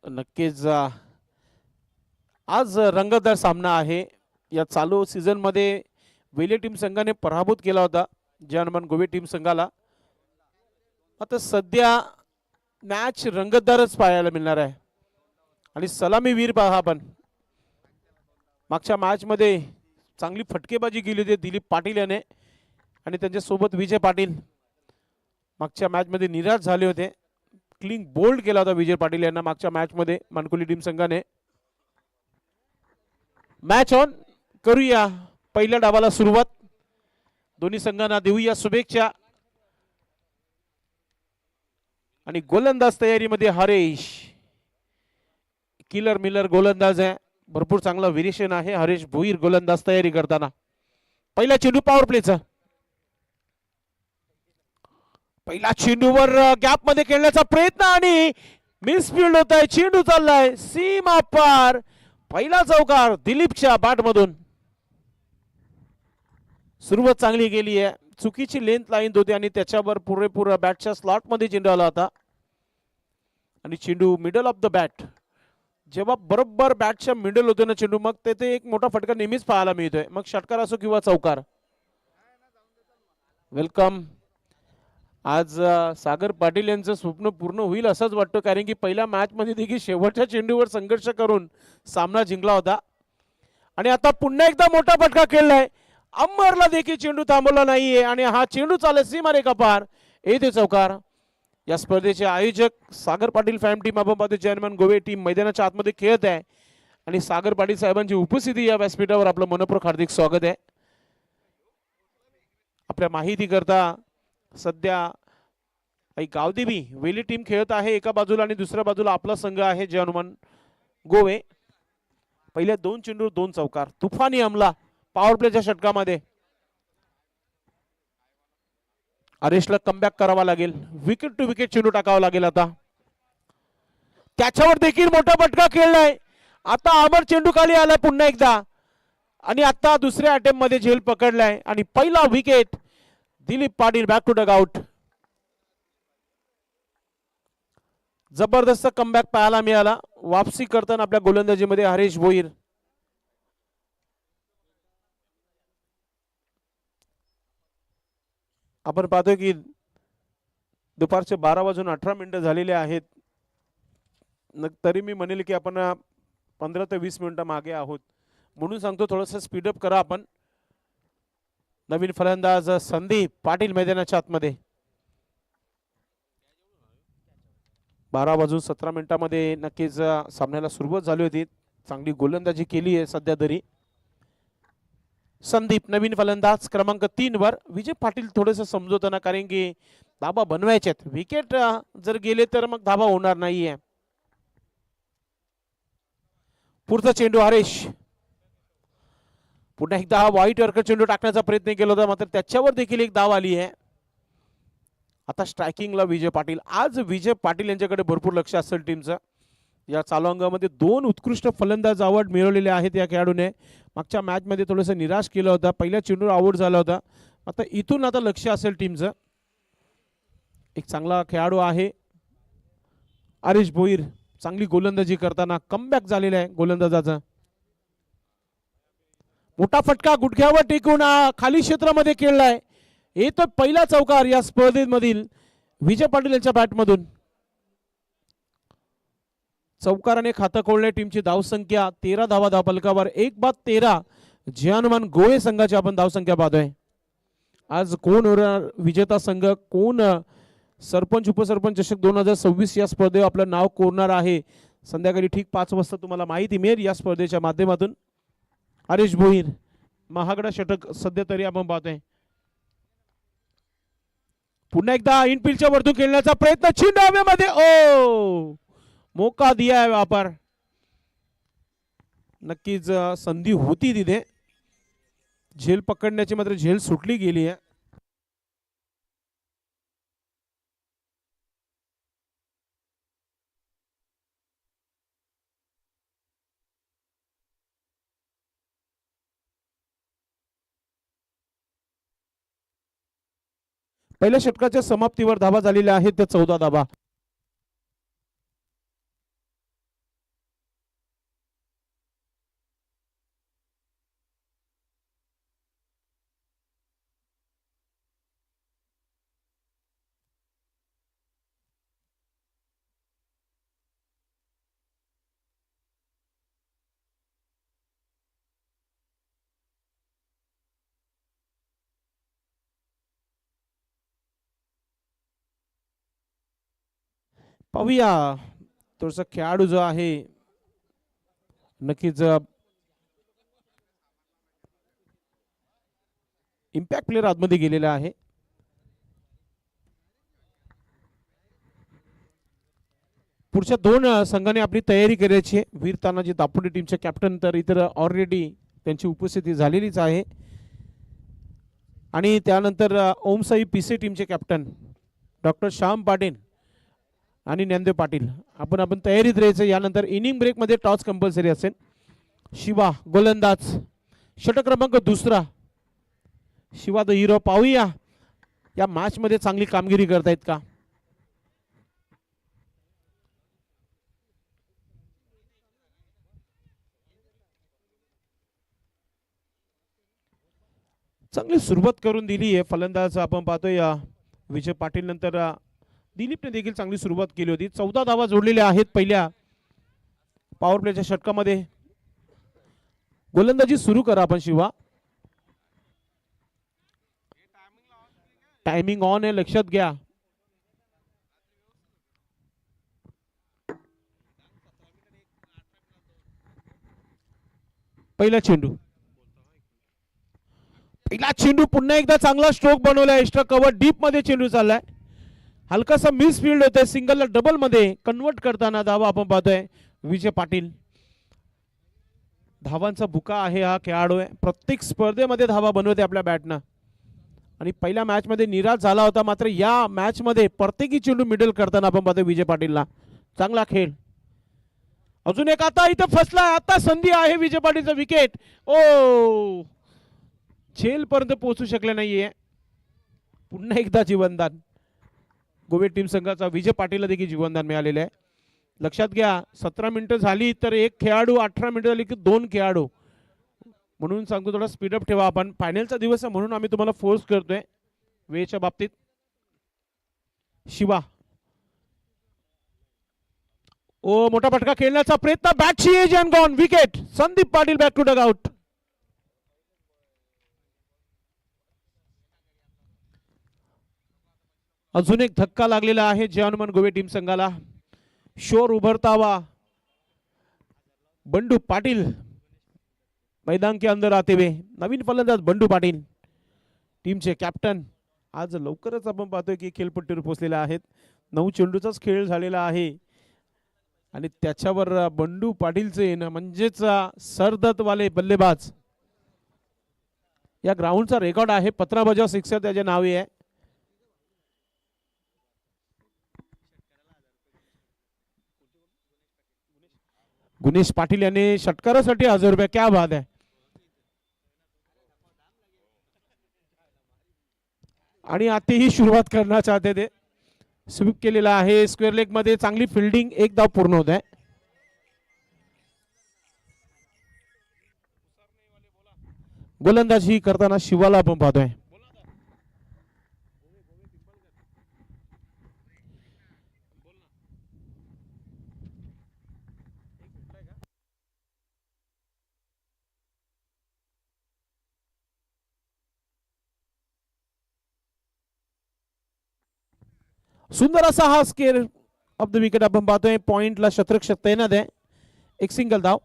नक्कीच आज रंगतदार सामना आहे. या चालू सीझन मध्ये वेले टीम संघाने पराभूत केला होता जनमन गोवे टीम संघाला. आता सध्या मॅच रंगतदारच पाहायला मिळणार आहे आणि सलामी वीर पहा आपण. मागच्या मॅच मध्ये चांगली फटकेबाजी केली होती दिलीप पाटील याने आणि त्यांच्यासोबत विजय पाटील मागच्या मॅच मध्ये निराश झाले होते. क्लीन बोल्ड केला होता विजय पाटील यांना मागच्या मॅच मध्ये मनकोली टीम संघाने. मॅच ऑन करूया पहिल्या डावाला सुरुवात. दोन्ही संघांना देऊया शुभेच्छा आणि गोलंदाज तयारीमध्ये हरेश किलर मिलर गोलंदाज आहे. भरपूर चांगला व्हेरिएशन आहे हरेश भोईर गोलंदाज तयारी करताना. पहिला चेंडू पॉवर प्लेचा. पहिला चेंडूवर गॅप मध्ये खेळण्याचा प्रयत्न आणि मिसफिल्ड होत आहे. चेंडू चाललाय सीमा पार. पहिला चौकार दिलीपच्या बॅट मधून. सुरुवात चांगली गेली आहे. चुकीची लेंथ लाईन होती आणि त्याच्यावर पुरेपूर बॅटच्या स्लॉट मध्ये चेंडू आला होता आणि चेंडू मिडल ऑफ द बॅट. जेव्हा बरोबर बॅटच्या मिडल होते ना चेंडू मग तेथे एक मोठा फटका नेहमीच पाहायला मिळतोय. मग षटकार असो किंवा चौकार. वेलकम. आज सागर पाटील यांचं स्वप्न पूर्ण होईल असंच वाटतं कारण की पहिल्या मॅच मध्ये देखील शेवटच्या चेंडूवर संघर्ष करून सामना जिंकला होता आणि आता पुन्हा एकदा मोठा फटका खेळलाय. अंबरला देखील चेंडू थांबवला नाहीये आणि हा चेंडू चालला सीमारेखा पार. येथे चौकार. या स्पर्धेचे आयोजक सागर पाटील फॅम टीम आपण पाहतो चेअरमन गोवे टीम मैदानाच्या आतमध्ये खेळत आहे आणि सागर पाटील साहेबांची उपस्थिती या व्यासपीठावर आपलं मनपूर्वक हार्दिक स्वागत आहे. आपल्या माहिती करता सध्या गावदेवी वेली टीम खेळत आहे एका बाजूला आणि दुसऱ्या बाजूला आपला संघ आहे जय हनुमान गोवे. पहिल्या दोन चेंडू दोन चौकार. तुफानी हमला पॉवर प्लेच्या षटकामध्ये. हरेशला कमबॅक करावा लागेल. विकेट टू विकेट चेंडू टाकावा लागेल आता. त्याच्यावर देखील मोठा फटका खेळलाय. आता अमर चेंडू खाली आलाय पुन्हा एकदा आणि आता दुसऱ्या अटेम्प्ट मध्ये झेल पकडलाय आणि पहिला wicket Dilip Patil back to dugout. जबरदस्त कमबॅक पाहायला मिळाला. वापसी करताना आपल्या गोलंदाजीमध्ये हरेश भोईर. आपण पाहतोय की दुपारचे 12:18 झालेले आहेत. तरी मी म्हणेल की आपण 15 ते 20 मिनिटं मागे आहोत म्हणून सांगतो थोडंसं स्पीडअप करा आपण. नवीन फलंदाज संदीप पाटील मैदानाच्या आतमध्ये. 12:17 नक्कीच सामन्याला सुरुवात झाली होती. चांगली गोलंदाजी केली आहे सध्या तरी. संदीप नवीन फलंदाज क्रमांक 3 वर. विजय पाटील थोडंसं समजवताना कारण की धाबा बनवायचे आहेत. विकेट जर गेले तर मग धाबा होणार नाहीये. पुढचा चेंडू हरेश. पुन्हा एकदा हा वाईट अर्क चेंडू टाकण्याचा प्रयत्न केला होता मात्र त्याच्यावर देखील एक धाव आली आहे. आता स्ट्रायकिंगला विजय पाटील. आज विजय पाटील यांच्याकडे भरपूर लक्ष असेल टीमचं. या चालू अंगामध्ये 2 उत्कृष्ट फलंदाज अवॉर्ड मिळवलेले आहेत या खेळाडूने. मागच्या मॅच मध्ये थोडंसं निराश केलं होतं. पहिल्या चेंडूवर आउट झाला होता. आता इथून आता लक्ष असेल टीमचं. एक चांगला खेळाडू आहे हरेश भोईर. चांगली गोलंदाजी करताना कमबॅक झालेला आहे गोलंदाजाचा. मोठा फटका गुडघ्यावर टेकून खाली क्षेत्रामध्ये खेळलाय. हे तर पहिला चौकार या स्पर्धेमधील विजय पाटील यांच्या बॅटमधून. चौकाराने खातं खोलणे. टीमची धावसंख्या 13 धावा धावफलकावर. 1-13 जय हनुमान गोवे संघाची आपण धावसंख्या पाहतोय. आज कोण होणार विजेता संघ, कोण सरपंच उपसरपंच चषक 2026 या स्पर्धेवर आपलं नाव कोरणार आहे संध्याकाळी ठीक 5 वाजता तुम्हाला माहिती मिळेल या स्पर्धेच्या माध्यमातून. हरेश भोईर महागडा षटक सध्या तरी आपण पाहतोय. पुन्हा एकदा इनफिल्डच्या वरतून खेळण्याचा प्रयत्न. चेंडू हवेमध्ये. ओ मोका दिया है व्यापार. नक्कीच संधी होती तिथे. झेल पकडण्याची मात्र झेल सुटली गेली आहे. पहिल्या षटकाच्या समाप्तीवर धावा झालेल्या आहेत त्या 14 धावा. पाहूया थोडस खेळाडू जो आहे नक्कीच इम्पॅक्ट प्लेअर आतमध्ये गेलेला आहे. पुढच्या दोन संघाने आपली तयारी करायची आहे. वीर तानाजी दापोडे टीमचे कॅप्टन तर इतर ऑलरेडी त्यांची उपस्थिती झालेलीच आहे. आणि त्यानंतर ओमसाई पिसे टीमचे कॅप्टन डॉक्टर श्याम पाटील आणि ज्ञानदेव पाटील आपण तयारीत राहायचं. यानंतर इनिंग ब्रेकमध्ये टॉस कंपल्सरी असेल. शिवा गोलंदाज, षटक क्रमांक दुसरा. Shiva the hero. पाहूया या मॅच मध्ये चांगली कामगिरी करतायत का. चांगली सुरुवात करून दिली आहे फलंदाज आपण पाहतोय विजय पाटील. नंतर दिलीपने देखील चांगली सुरुवात केली होती. 14 धावा जोडलेल्या आहेत पहिल्या पॉवर प्लेच्या षटकामध्ये. गोलंदाजी सुरू करा आपण शिवा. टायमिंग ऑन आहे, लक्षात घ्या. पहिला चेंडू पुन्हा एकदा चांगला स्ट्रोक बनवलाय. एक्स्ट्रा कव्हर डीप मध्ये चेंडू चाललाय. हलकासा मिस फील्ड होतोय. सिंगलला डबल मध्ये कन्वर्ट करताना धावा आपण पाहतोय विजय पाटील. धावांचा बुका आहे हा खेळाडू आहे. प्रत्येक स्पर्धेमध्ये धावा बनवते आपल्या बॅटनं. आणि पहिल्या मॅच मध्ये निराश झाला होता, मात्र या मॅच मध्ये प्रत्येकी चेंडू मिडल करताना आपण पाहतोय विजय पाटीलला. चांगला खेळ. अजून एक आता इथं फसला. आता संधी आहे विजय पाटीलचा. विकेट. ओ झेल पर्यंत पोहोचू शकले नाहीये. पुन्हा एकदा जीवनदान गोवे टीम संघाचा विजय पाटीलला देखील जीवनदान मिळालेले आहे. लक्षात घ्या 17 मिनिटं झाली तर एक खेळाडू, 18 मिनिटं झाली की 2 खेळाडू. म्हणून सांगतो थोडा स्पीडअप ठेवा. आपण फायनलचा दिवस आहे म्हणून आम्ही तुम्हाला फोर्स करतोय वेळेच्या बाबतीत. शिवा. ओ मोठा फटका खेळण्याचा प्रयत्न. बॅटची edge and gone. Wicket. Sandeep Patil back to dugout. अजून एक धक्का लागलेला आहे जय हनुमान गोवे टीम संघाला. शोर उभरतावा बंडू पाटील मैदान के अंदर आते हुए. नवीन फलंदाज बंडू पाटील टीमचे कॅप्टन. आज लवकरच आपण पाहतोय की खेळपट्टीवर पोहोचलेला आहेत. 9 चेंडूचाच खेळ झालेला आहे आणि त्याच्यावर बंडू पाटीलचे म्हणजेच सरदत्तवाले बल्लेबाज. या ग्राउंडचा रेकॉर्ड आहे. 15 बजाव सिक्सर त्याच्या नावे आहे. गुणेश पाटील यांनी षटकारासाठी 1000 रुपये. क्या बात आहे. आणि आताही सुरुवात करना चाहते थे. स्वीप केलेला आहे स्क्वेअर लेग मध्ये. चांगली फिल्डिंग. एक धाव पूर्ण होत आहे. गोलंदाजी करताना शिवाला आपण पाहतोय. सुंदर असा हा स्केअर ऑफ द विकेट आपण पाहतोय. पॉइंटला शतरक्षक तैनात आहे. एक सिंगल धाव.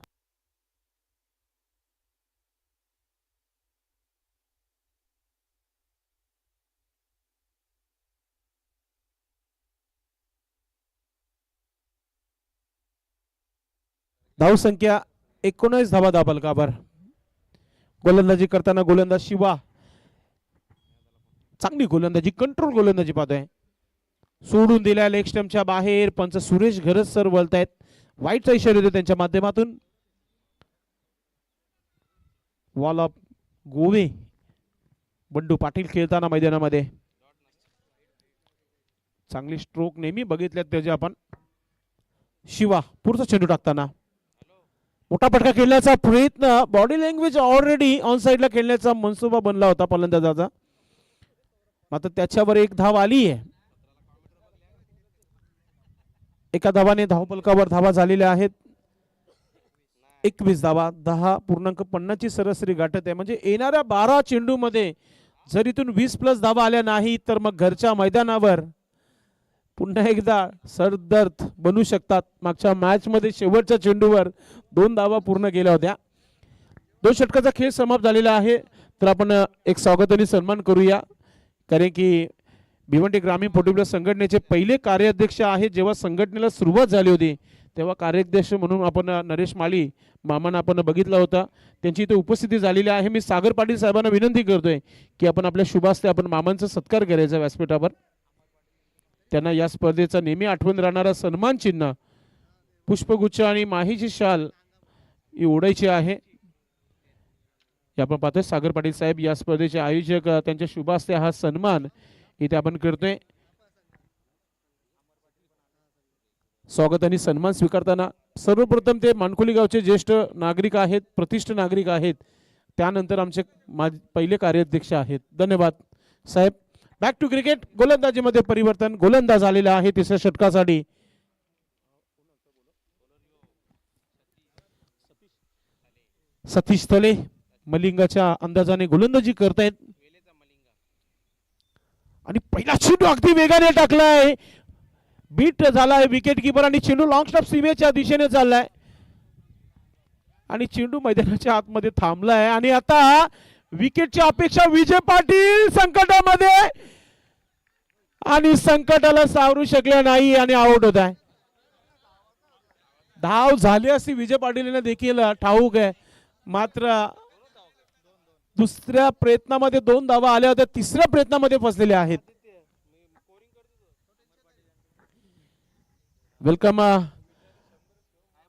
धाव संख्या 19 धावा दाबलकावर. गोलंदाजी करताना गोलंदाज शिवा. चांगली गोलंदाजी, कंट्रोल गोलंदाजी पाहतोय. सोडून दिल्या लेग स्टंपच्या बाहेर. पंच सुरेश घरस सर बोलतायत. वाईटचा इशारा देतो त्यांच्या माध्यमातून. Wall of Goa. बंडू पाटील खेळताना मैदानामध्ये. चांगली स्ट्रोक नेहमी बघितल्यात त्याचे आपण. शिवा पुढचा चेंडू टाकताना मोठा फटका खेळण्याचा प्रयत्न. बॉडी लँग्वेज ऑलरेडी ऑन साइडला खेळण्याचा मनसुबा बनला होता फलंदाजाचा, मात्र त्याच्यावर एक धाव आली आहे. एका धावाने धावफलकावर धावा झालेल्या आहेत. 21 धावा. 10.50 ची सरासरी गाठत आहे. म्हणजे येणाऱ्या 12 चेंडू मध्ये जर इथून 20 प्लस धावा आल्या नाही तर मग घरच्या मैदानावर पुन्हा एकदा सरदर्द बनू शकतात. मागच्या मॅच मध्ये शेवटच्या चेंडूवर 2 धावा पूर्ण केल्या होत्या. 2 षटकाचा खेळ समाप्त झालेला आहे. तर आपण एक स्वागत आणि सन्मान करूया, कारण की भिवंडी ग्रामीण पोर्टिब्लो संघटनेचे पहिले कार्याध्यक्ष आहेत. जेव्हा संघटनेला सुरुवात झाली होती तेव्हा कार्याध्यक्ष म्हणून आपण नरेश माळी मामांना आपण बघितला होता. त्यांची इथे उपस्थिती झालेली आहे. मी सागर पाटील साहेबांना विनंती करतोय की आपण आपल्या शुभास्ते आपण मामांचा सत्कार करायचा व्यासपीठावर. त्यांना या स्पर्धेचा नेहमी आठवण राहणारा सन्मान चिन्ह, पुष्पगुच्छ आणि माहीची शाल ही ओढायची आहे. आपण पाहतोय सागर पाटील साहेब या स्पर्धेचे आयोजक, त्यांच्या शुभास्ते हा सन्मान इथे आपण करतोय. स्वागत आणि सन्मान स्वीकारताना सर्वप्रथम ते मानखोली गावचे ज्येष्ठ नागरिक आहेत, प्रतिष्ठित नागरिक आहेत. त्यानंतर आमचे पहिले कार्याध्यक्ष आहेत. धन्यवाद साहेब. Back to cricket. गोलंदाजीमध्ये परिवर्तन. गोलंदाज आलेला आहे तिसऱ्या षटकासाठी. सतीश थले मलिंगाच्या अंदाजाने गोलंदाजी करतायत आणि पहिला चेंडू अगदी वेगाने टाकलाय. बीट झालाय विकेट किपर आणि चेंडू लॉंग स्टॉप सीमेच्या दिशेने चाललाय आणि चेंडू मैदानाच्या आतमध्ये थांबलाय. आणि आता विकेटची अपेक्षा विजय पाटील संकटामध्ये आणि संकटाला सावरू शकले नाही आणि आउट होत आहे. धाव झाली असती विजय पाटील देखील ठाऊक आहे, मात्र दुसऱ्या प्रयत्नामध्ये 2 धावा आल्या होत्या, तिसऱ्या प्रयत्नामध्ये फसलेले आहेत. वेलकम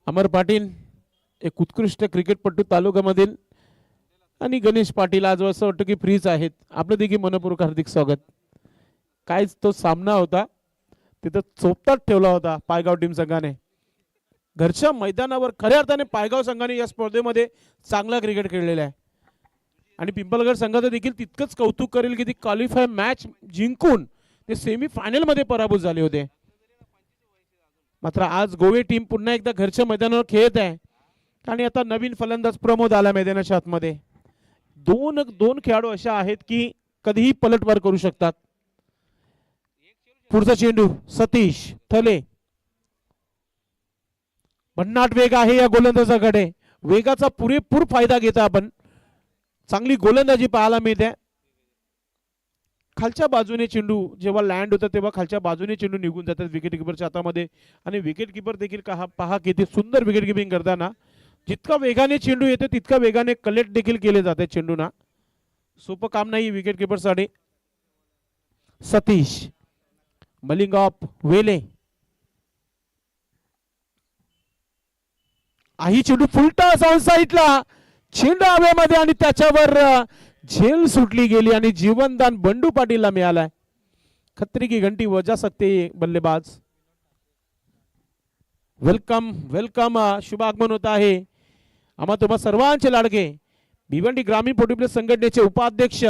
अमर पाटील, एक उत्कृष्ट क्रिकेटपटू तालुक्यामधील, आणि गणेश पाटील आज असं वाटतं की फ्रीच आहेत. आपलं देखील मनपूर्वक हार्दिक स्वागत. काय तो सामना होता तिथं चोपटात ठेवला होता पायगाव टीम संघाने. घरच्या मैदानावर खऱ्या अर्थाने पायगाव संघाने या स्पर्धेमध्ये चांगला क्रिकेट खेळलेला आहे आणि पिंपलगड संघाचं देखील तितकंच कौतुक करेल की ती क्वालिफाय मॅच जिंकून ते सेमी फायनल मध्ये पराभूत झाले होते. मात्र आज गोवे टीम पुन्हा एकदा घरच्या मैदानावर खेळत आहे आणि आता नवीन फलंदाज प्रमोद आला मैदानाच्या आतमध्ये. दोन खेळाडू अशा आहेत की कधीही पलटवार करू शकतात. पुढचा चेंडू सतीश थले. भन्नाट वेग आहे या गोलंदाजाकडे. वेगाचा पुरेपूर फायदा घेता आपण. चांगली गोलंदाजी पाहायला मिळते. खालच्या बाजूने चेंडू जेव्हा लँड होता तेव्हा खालच्या बाजूने चेंडू निघून जातात विकेट किपरच्या हातामध्ये आणि विकेट किपर देखील पहा किती सुंदर विकेट किपिंग करताना. जितका वेगाने चेंडू येतो तितका वेगाने कलेक्ट देखील केले जाते चेंडूना. सोपं काम नाही विकेट किपरसाठी. सतीश बलिंग ऑफ वेले. आही चेंडू फुलटा साईडला, चेंडू हवेमध्ये आणि त्याच्यावर झेल सुटली गेली आणि जीवनदान बंडू पाटीलला मिळालाय. खतरे की घंटी बजा सकते बल्लेबाज. Welcome welcome. शुभ आगमन होत आहे आम्हा तुम्हा सर्वांचे लाडके भिवंडी ग्रामीण पोर्टिब्लो संघटनेचे उपाध्यक्ष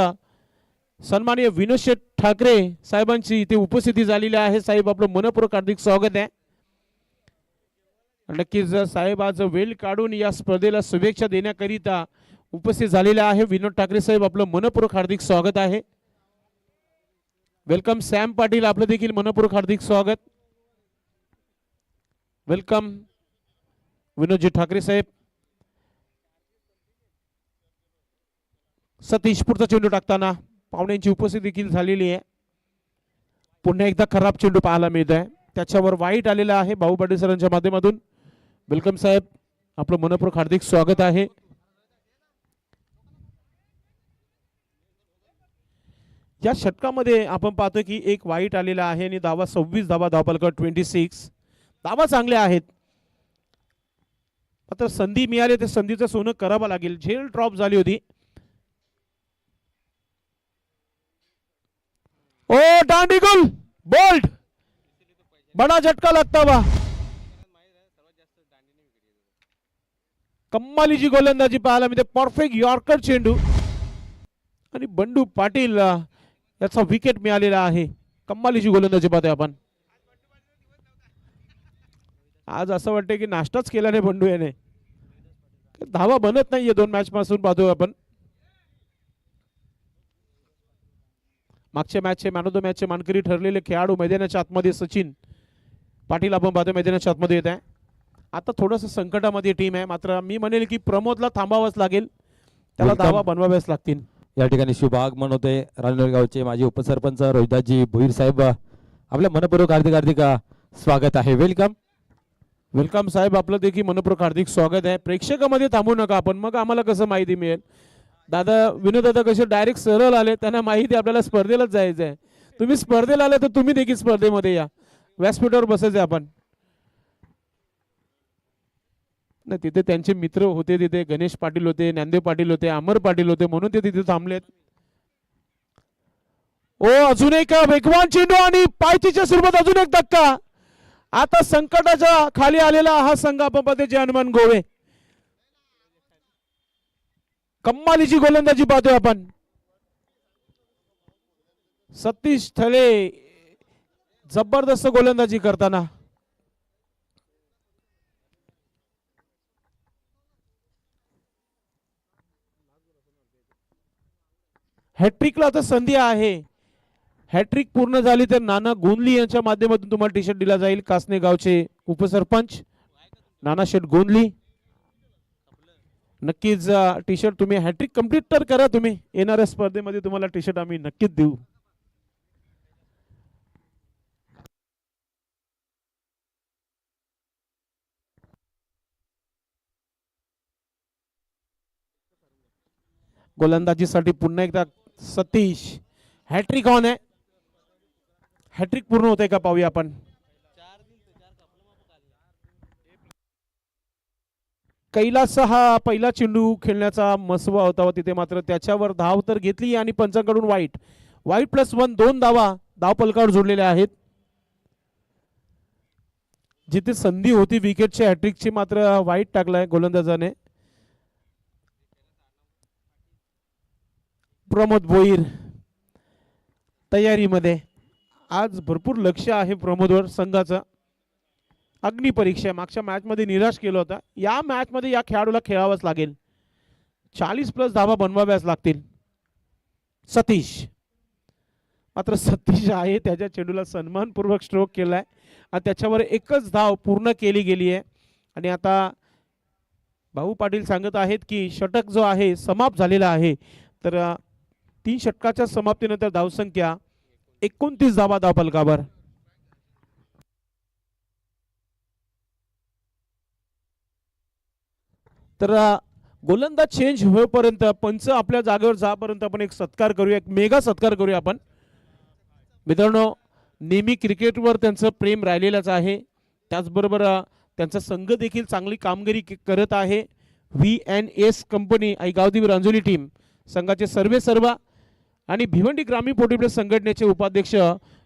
सन्माननीय विनोद शेठ ठाकरे साहेबांची इथे उपस्थिती झालेली आहे. साहेब आपलं मनपूर्वक हार्दिक स्वागत आहे. नक्कीच साहेब आज वेळ काढून या स्पर्धेला शुभेच्छा देण्याकरिता उपस्थित झालेले आहे. विनोद ठाकरे साहेब आपलं मनपूर्वक हार्दिक स्वागत आहे. वेलकम सॅम पाटील, आपलं देखील मनपूर्वक हार्दिक स्वागत. वेलकम विनोदजी ठाकरे साहेब. सतीश पुढचा चेंडू टाकताना पाहुण्यांची उपस्थिती देखील झालेली आहे. पुन्हा एकदा खराब चेंडू पाहायला मिळत आहे. त्याच्यावर वाईट आलेला आहे भाऊ पाटील सरांच्या माध्यमातून. वेलकम साहेब, आपलं मनपूर्वक हार्दिक स्वागत आहे. या षटकामध्ये आपण पाहतो की एक वाईट आलेला आहे आणि धावा 26 धावा, धावफलक 26. धावा चांगल्या आहेत. आता संधी मिळाली ते संधीचं सोनं करावं लागेल. झेल ड्रॉप झाली होती. ओ डांडिगुल बोल्ड, बड़ा झटका लगता हुआ. कम्मालीची गोलंदाजी पाहायला मिळते. परफेक्ट यॉर्कर चेंडू आणि बंडू पाटील याचा विकेट मिळालेला आहे. कम्मालीची गोलंदाजी पाहतोय आपण. आज असं वाटतं की नाश्ताच केला नाही बंडू याने. धावा बनत नाहीये 2 मॅच पासून पाहतोय आपण. मागच्या मॅचचे मॅन ऑफ द मॅचचे मानकरी ठरलेले खेळाडू मैदानाच्या आतमध्ये सचिन पाटील आपण पाहतो मैदानाच्या आतमध्ये येत आहे. आता थोडंसं संकटामध्ये टीम आहे, मात्र मी म्हणेल की प्रमोदला थांबावंच लागेल, त्याला धावा बनवाव्याच लागतील. या ठिकाणी शुभ आगमन होते रानगावचे माजी उपसरपंच रोहिदासजी भोईर साहेब, आपल्या मनपूर्वक हार्दिक स्वागत आहे. वेलकम वेलकम साहेब, आपलं देखील मनपूर्वक हार्दिक स्वागत आहे. प्रेक्षकामध्ये थांबू नका आपण, मग आम्हाला कसं माहिती मिळेल. दादा विनोद दादा कसे डायरेक्ट सरळ आले, त्यांना माहिती आपल्याला स्पर्धेलाच जायचं आहे. तुम्ही स्पर्धेला आले तर तुम्ही देखील स्पर्धेमध्ये या, व्यासपीठावर बसायचे आपण. नाही तिथे त्यांचे मित्र होते, तिथे गणेश पाटील होते, ज्ञानदेव पाटील होते, अमर पाटील होते, म्हणून ते तिथे थांबलेत. ओ अजून एक वेगवान चेंडू आणि पायथीच्या सुरुवात अजून एक धक्का. आता संकटाच्या खाली आलेला हा संघ आपण पाहतो जे हनुमान गोवे. कम्मालीची गोलंदाजी पाहतोय आपण. सतीश थळे जबरदस्त गोलंदाजी करताना. हॅट्रिकला आता संधी आहे. हॅट्रिक पूर्ण झाली तर नाना गोंदली यांच्या माध्यमातून तुम्हाला टी शर्ट दिला जाईल. कासने गावचे उपसरपंच नाना शेठ गोंदली, नक्कीच टी शर्ट तुम्ही हॅट्रिक कंप्लीट तर करा. तुम्ही येणाऱ्या स्पर्धेमध्ये तुम्हाला टी शर्ट आम्ही नक्कीच देऊ. गोलंदाजीसाठी पुन्हा एकदा सतीश. हॅट्रिक ऑन आहे, हॅट्रिक पूर्ण होते का पाहूया आपण. कैलास हा पहिला चेंडू खेळण्याचा मसवा होता, तिथे मात्र त्याच्यावर धाव तर घेतली आणि पंचांकडून वाईट +1 2 धावा धाव पलकावर जोडलेल्या आहेत. जिथे संधी होती विकेटच्या हॅट्रिकची मात्र वाईट टाकलाय गोलंदाजाने. प्रमोद भोईर तयारीमध्ये. आज भरपूर लक्ष आहे प्रमोदवर संघाचा. अग्निपरीक्षा मागच्या मॅच मध्ये निराश केलं होतं, या मॅच मध्ये या खेळाडूला खेळावंच लागेल. 40+ धावा बनवाव्याच लागतील. सतीश मात्र सतीश आहे त्याच्या चेंडूला सन्मानपूर्वक स्ट्रोक केलाय आणि त्याच्यावर एकच धाव पूर्ण केली गेली आहे. आणि आता भाऊ पाटील सांगत आहेत की षटक जो आहे समाप्त झालेला आहे, तर 3 षटकाच्या समाप्तीनंतर धावसंख्या 29 धावा धाव फलकावर. तर गोलंदाज चेंज होईपर्यंत पंच आपल्या जागेवर जापर्यंत आपण एक सत्कार करूया, एक मेगा सत्कार करूया आपण. मित्रांनो, नेहमी क्रिकेटवर त्यांचं प्रेम राहिलेलंच आहे, त्याचबरोबर त्यांचा संघ देखील चांगली कामगिरी करत आहे. VNS कंपनी आणि गावदेवी रांजोली टीम संघाचे सर्व आणि भिवंडी ग्रामीण पोटीप्ले संघटनेचे उपाध्यक्ष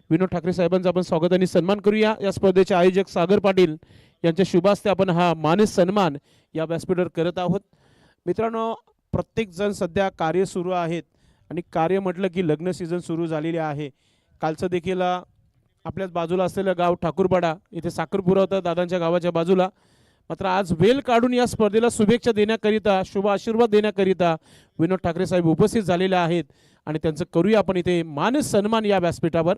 विनोद ठाकरे साहेबांचा आपण स्वागत आणि सन्मान करूया. या स्पर्धेचे आयोजक सागर पाटील यांच्या शुभास्ते आपण हा मानस सन्मान या व्यासपीठावर करत आहोत. मित्रांनो, प्रत्येक जण सध्या कार्य सुरू आहेत आणि कार्य म्हटलं की लग्न सीझन सुरू झालेले आहे. कालचं देखील आपल्याच बाजूला असलेलं गाव ठाकूरपाडा, इथे साखरपुरा होता दादांच्या गावाच्या बाजूला. मात्र आज वेल काढून या स्पर्धेला शुभेच्छा देण्याकरिता, शुभ आशीर्वाद देण्याकरिता विनोद ठाकरे साहेब उपस्थित झालेले आहेत आणि त्यांचं करूया आपण इथे मानस सन्मान या व्यासपीठावर.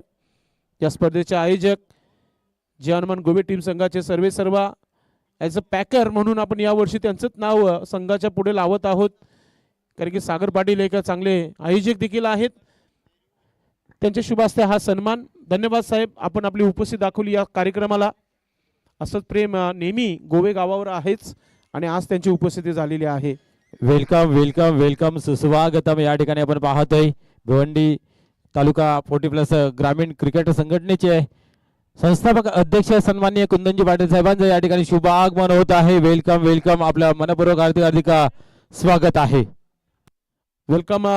या स्पर्धेचे आयोजक जे हनुमान गोवे टीम संघाचे सर्व ॲज अ पॅकर म्हणून आपण यावर्षी त्यांचंच नाव संघाच्या पुढे लावत आहोत, कारण की सागर पाटील एक चांगले आयोजक देखील आहेत. त्यांच्या शुभास्ते हा सन्मान. धन्यवाद साहेब, आपण आपली उपस्थिती दाखवली या कार्यक्रमाला. असंच प्रेम नेहमी गोवे गावावर आहेच आणि आज त्यांची उपस्थिती झालेली आहे. वेलकम वेलकम वेलकम सुस्वागतम. या ठिकाणी आपण पाहतोय भिवंडी तालुका 40+ ग्रामीण क्रिकेट संघटनेचे संस्थापक अध्यक्ष सन्माननीय कुंदनजी पाटील साहेबांचं या ठिकाणी शुभ आगमन होत आहे. वेलकम वेलकम, आपल्या मनपूर्वक हार्दिक स्वागत आहे. वेलकम.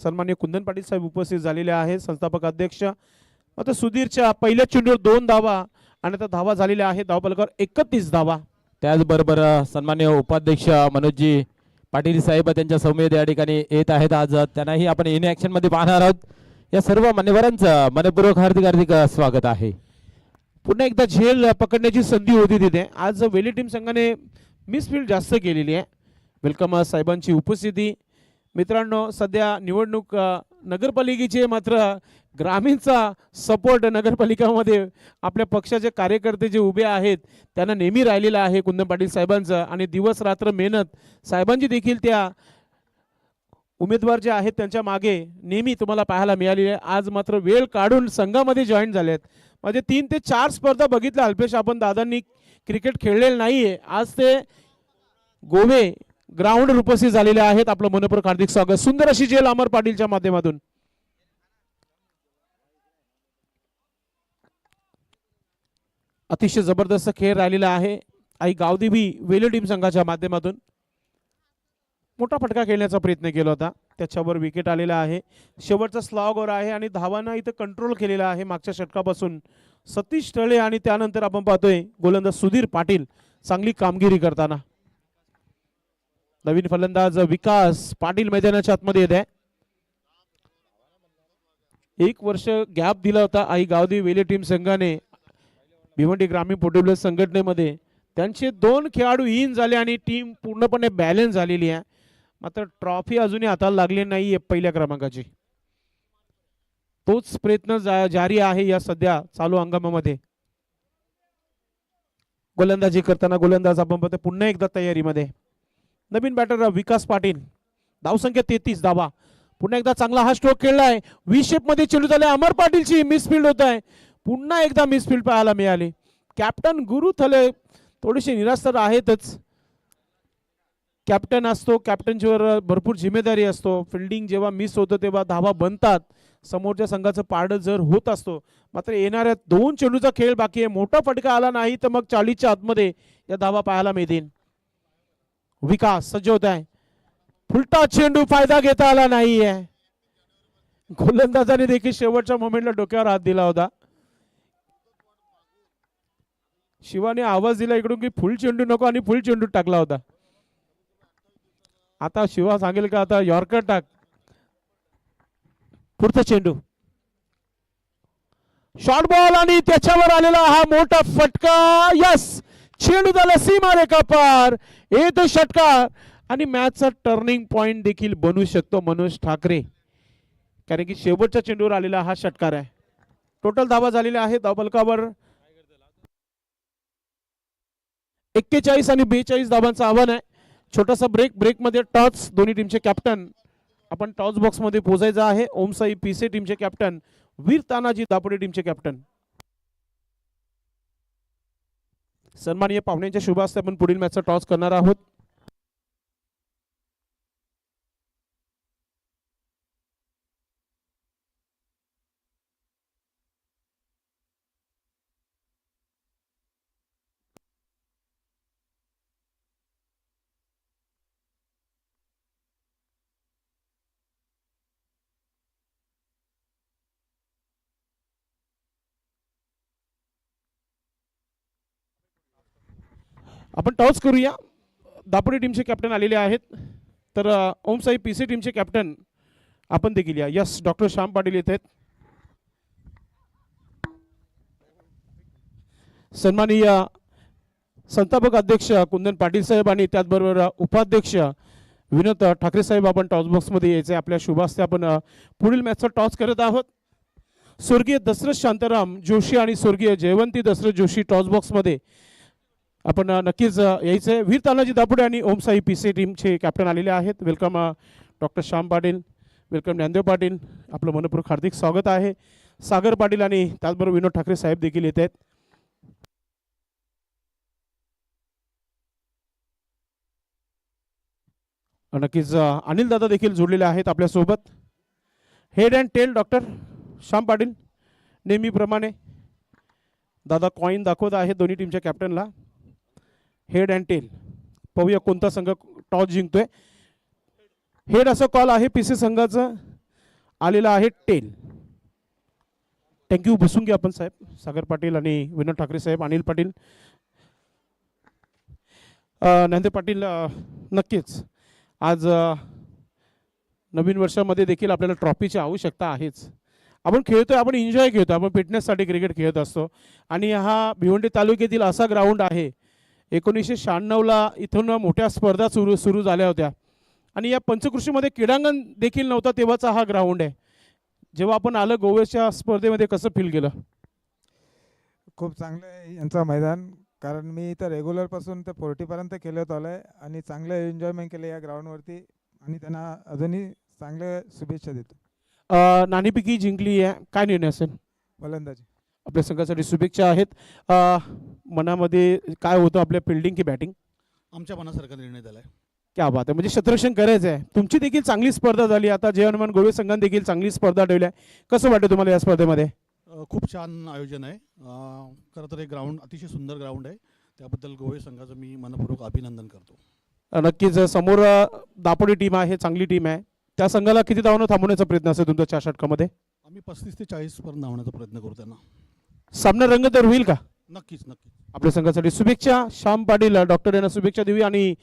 सन्माननीय कुंदन पाटील साहेब उपस्थित झालेले आहेत, संस्थापक अध्यक्ष. आता सुधीरच्या पहिल्या चेंडूवर 2 धावा आणि आता धावा झालेल्या आहेत धावफलकावर 31 धावा. त्याचबरोबर सन्माननीय उपाध्यक्ष मनोजजी पाटील साहेब त्यांच्या सौम्यत या ठिकाणी येत आहेत. आज त्यांनाही आपण इन ॲक्शन मध्ये पाहणार आहोत. या सर्व मान्यवरांचं मनपूर्वक हार्दिक स्वागत आहे. पुन्हा एकदा झेल पकडण्याची संधी होती तिथे. आज वेली टीम संघाने मिसफील्ड जास्त केलेली आहे. वेलकम साहेबांची उपस्थिती. मित्रांनो, सध्या निवडणूक नगरपालिकेची, मात्र ग्रामीणचा सपोर्ट नगरपालिकामध्ये आपल्या पक्षाचे कार्यकर्ते जे उभे आहेत त्यांना नेहमी राहिलेला आहे कुंदन पाटील साहेबांचं, आणि दिवस रात्र मेहनत साहेबांची देखील त्या उमेदवार जे आहेत त्यांच्या मागे नेहमी तुम्हाला पाहायला मिळालेली आहे. आज मात्र वेळ काढून संघामध्ये जॉईन झालेत. म्हणजे 3 ते 4 स्पर्धा बघितल्या अल्पेश आपण दादांनी क्रिकेट खेळलेलं नाहीये. आज ते गोवे ग्राउंड उपस्थित झालेले आहेत. आपलं मनपूर्वक हार्दिक स्वागत. सुंदर अशी जेल अमर पाटीलच्या माध्यमातून. अतिशय जबरदस्त खेळ राहिलेला आहे. आई गावदेवी वेले टीम संघाच्या माध्यमातून मोठा फटका खेळण्याचा प्रयत्न केला होता, त्याच्यावर विकेट आलेला आहे. शेवटचा स्लॉगवर आहे आणि धावांना इथं कंट्रोल केलेला आहे मागच्या षटकापासून सतीश तळे, आणि त्यानंतर आपण पाहतोय गोलंदाज सुधीर पाटील चांगली कामगिरी करताना. नवीन फलंदाज विकास पाटील मैदानाच्या आतमध्ये येत आहे. 1 वर्ष गॅप दिला होता आई गावदेवी वेले टीम संघाने भिवंडी ग्रामीण पोर्टेबल संघटनेमध्ये. त्यांचे 2 खेळाडू इन झाले आणि टीम पूर्णपणे बॅलन्स झालेली आहे. मात्र ट्रॉफी अजूनही हाताला लागली नाहीये पहिल्या क्रमांकाची. तोच प्रयत्न जारी आहे या सध्या चालू हंगामामध्ये. गोलंदाजी करताना गोलंदाज आपण पाहतो पुन्हा एकदा तयारीमध्ये. नवीन बॅटर विकास पाटील, धावसंख्या 33 धावा. पुन्हा एकदा चांगला हा स्ट्रोक खेळलाय. व्ही शेप मध्ये चेंडू झालाय. अमर पाटीलची मिसफिल्ड होत आहे. पुन्हा एकदा मिसफिल्ड पाहायला मिळाली. कॅप्टन गुरु थले थोडेसे निराश तर आहेतच. कॅप्टन असतो, कॅप्टनच्यावर भरपूर जिम्मेदारी असतो. फिल्डिंग जेव्हा मिस होतं तेव्हा धावा बनतात. समोरच्या संघाचं पारडं जर होत असतो. मात्र येणाऱ्या 2 चेंडूचा खेळ बाकी आहे. मोठा फटका आला नाही तर मग 40च्या आतमध्ये या धावा पाहायला मिळतील. विकास सज्ज होत आहे. फुलटा चेंडू, फायदा घेता आला नाहीये. गोलंदाजाने देखील शेवटच्या मोमेंटला डोक्यावर हात दिला होता. शिवाने आवाज दिला इकडून की फुल चेंडू नको, आणि फुल चेंडू टाकला होता. आता शिवा सांगेल का आता यॉर्कर टाक. पुढचा चेंडू, शॉर्ट बॉल आणि त्याच्यावर आलेला हा मोठा फटका. यस, चेंडू झाला सीमा रेखा पार. येतो षटकार आणि मॅचचा टर्निंग पॉइंट देखील बनू शकतो मनोज ठाकरे, कारण की शेवटच्या चेंडूवर आलेला हा षटकार आहे. टोटल धावा झालेल्या आहेत धावफलकावर 41 आणि 42 धावांचं आव्हान आहे. छोटासा ब्रेक मध्ये टॉस दोन्ही टीमचे कॅप्टन आपण टॉस बॉक्स मध्ये पोहोचायचं आहे. ओमसाई पीसे टीमचे कॅप्टन, वीर तानाजी दापोडे टीमचे कॅप्टन. सन्माननीय पाहुण्यांच्या शुभ हस्ते आपण पुढील मॅचचा टॉस करणार आहोत. आपण टॉस करूया. दापोडे टीमचे कॅप्टन आलेले आहेत, तर ओमसाई पीसी टीमचे कॅप्टन आपण देखील या. यस, डॉक्टर श्याम पाटील येत आहेत. सन्माननीय संस्थापक अध्यक्ष कुंदन पाटील साहेब आणि त्याचबरोबर उपाध्यक्ष विनोद ठाकरे साहेब आपण टॉस बॉक्स मध्ये यायचे. आपल्या शुभ हस्ते आपण पुढील मॅचचा टॉस करत आहोत. स्वर्गीय दशरथ शांताराम जोशी आणि स्वर्गीय जयवंती दशरथ जोशी टॉस बॉक्स मध्ये आपण नक्कीच यायचं. वीर तानाजी दापोडे आणि ओमसाई पीसे टीमचे कॅप्टन आलेले आहेत. Welcome doctor Shyam Patil, welcome Dnyandev Patil, आपलं मनपूर्वक हार्दिक स्वागत आहे. सागर पाटील आणि त्याचबरोबर विनोद ठाकरे साहेब देखील येत आहेत. नक्कीच अनिल दादा देखील जोडलेले आहेत आपल्यासोबत. Head and tail doctor Shyam Patil, नेहमीप्रमाणे दादा कॉइन दाखवत आहेत दोन्ही टीमच्या कॅप्टनला. हेड अँड टेल पाहूया कोणता संघ टॉस जिंकतोय. हेड असं कॉल आहे पीसी संघाचं, आलेला आहे टेल. थँक्यू. बसून घ्या आपण साहेब, सागर पाटील आणि विनोद ठाकरे साहेब, अनिल पाटील, ज्ञानदेव पाटील. नक्कीच आज नवीन वर्षामध्ये देखील आपल्याला ट्रॉफीची आवश्यकता आहेच. आपण खेळतोय, आपण एन्जॉय खेळतोय, आपण फिटनेससाठी क्रिकेट खेळत असतो. आणि हा भिवंडी तालुक्यातील असा ग्राउंड आहे, 1996ला इथून मोठ्या स्पर्धा सुरू झाल्या होत्या आणि या पंचकृषीमध्ये क्रीडांगण देखील नव्हता तेव्हाचा हा ग्राउंड आहे. जेव्हा आपण आलं गोव्याच्या स्पर्धेमध्ये कसं फील केलं? खूप चांगलं आहे यांचं मैदान, कारण मी इथं रेग्युलरपासून ते 40पर्यंत खेळत आलो आहे आणि चांगलं एन्जॉयमेंट केलं या ग्राउंडवरती आणि त्यांना अजूनही चांगल्या शुभेच्छा देतो. नाणेफेकी जिंकली आहे, काय निर्णय असेल? फलंदाजी. आपल्या संघासाठी शुभेच्छा आहेत. मनामध्ये काय होतं, आपल्या फिल्डिंग की बॅटिंग? आमच्या मनासारखा निर्णय झाला आहे. क्या बात आहे, म्हणजे क्षेत्ररक्षण करायचं आहे. तुमची देखील चांगली स्पर्धा झाली, आता जय हनुमान गोवे संघाने देखील चांगली स्पर्धा ठेवली आहे. कसं वाटतं तुम्हाला या स्पर्धेमध्ये? खूप छान आयोजन आहे. खरं तर हे ग्राउंड अतिशय सुंदर ग्राउंड आहे, त्याबद्दल गोवे संघाचं मी मनपूर्वक अभिनंदन करतो. नक्कीच समोर दापोडी टीम आहे, चांगली टीम आहे. त्या संघाला किती धावणं थांबवण्याचा प्रयत्न असेल तुमच्या 4 षटकामध्ये? आम्ही 35 ते 40 पर्यंत धावण्याचा प्रयत्न करू त्यांना. सामना रंगतदार होईल का? नक्कीच नक्कीच. आपल्या संघासाठी शुभेच्छा. श्याम पाटील डॉक्टर यांना शुभेच्छा देऊया आणि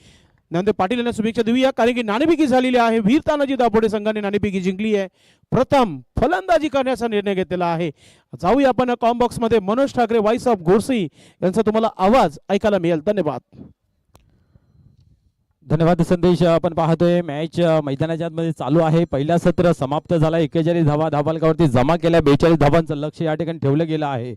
ज्ञानदेव पाटील यांना शुभेच्छा देऊया, कारण की नाणेफेकी झालेली आहे. वीर तानाजी दापोडे संघाने नाणेफेकी जिंकली आहे. प्रथम फलंदाजी करण्याचा निर्णय घेतलेला आहे. जाऊया आपण कॉम बॉक्समध्ये. मनोज ठाकरे, वाईस ऑफ गोरसी यांचा तुम्हाला आवाज ऐकायला मिळेल. धन्यवाद. धन्यवाद संदेश. आपण पाहतोय मॅच मैदानाच्या आतमध्ये चालू आहे. पहिला सत्र समाप्त झाला. 41 धावा धावफलकावरती जमा केल्या. 42 धावांचं लक्ष या ठिकाणी ठेवलं गेलं आहे.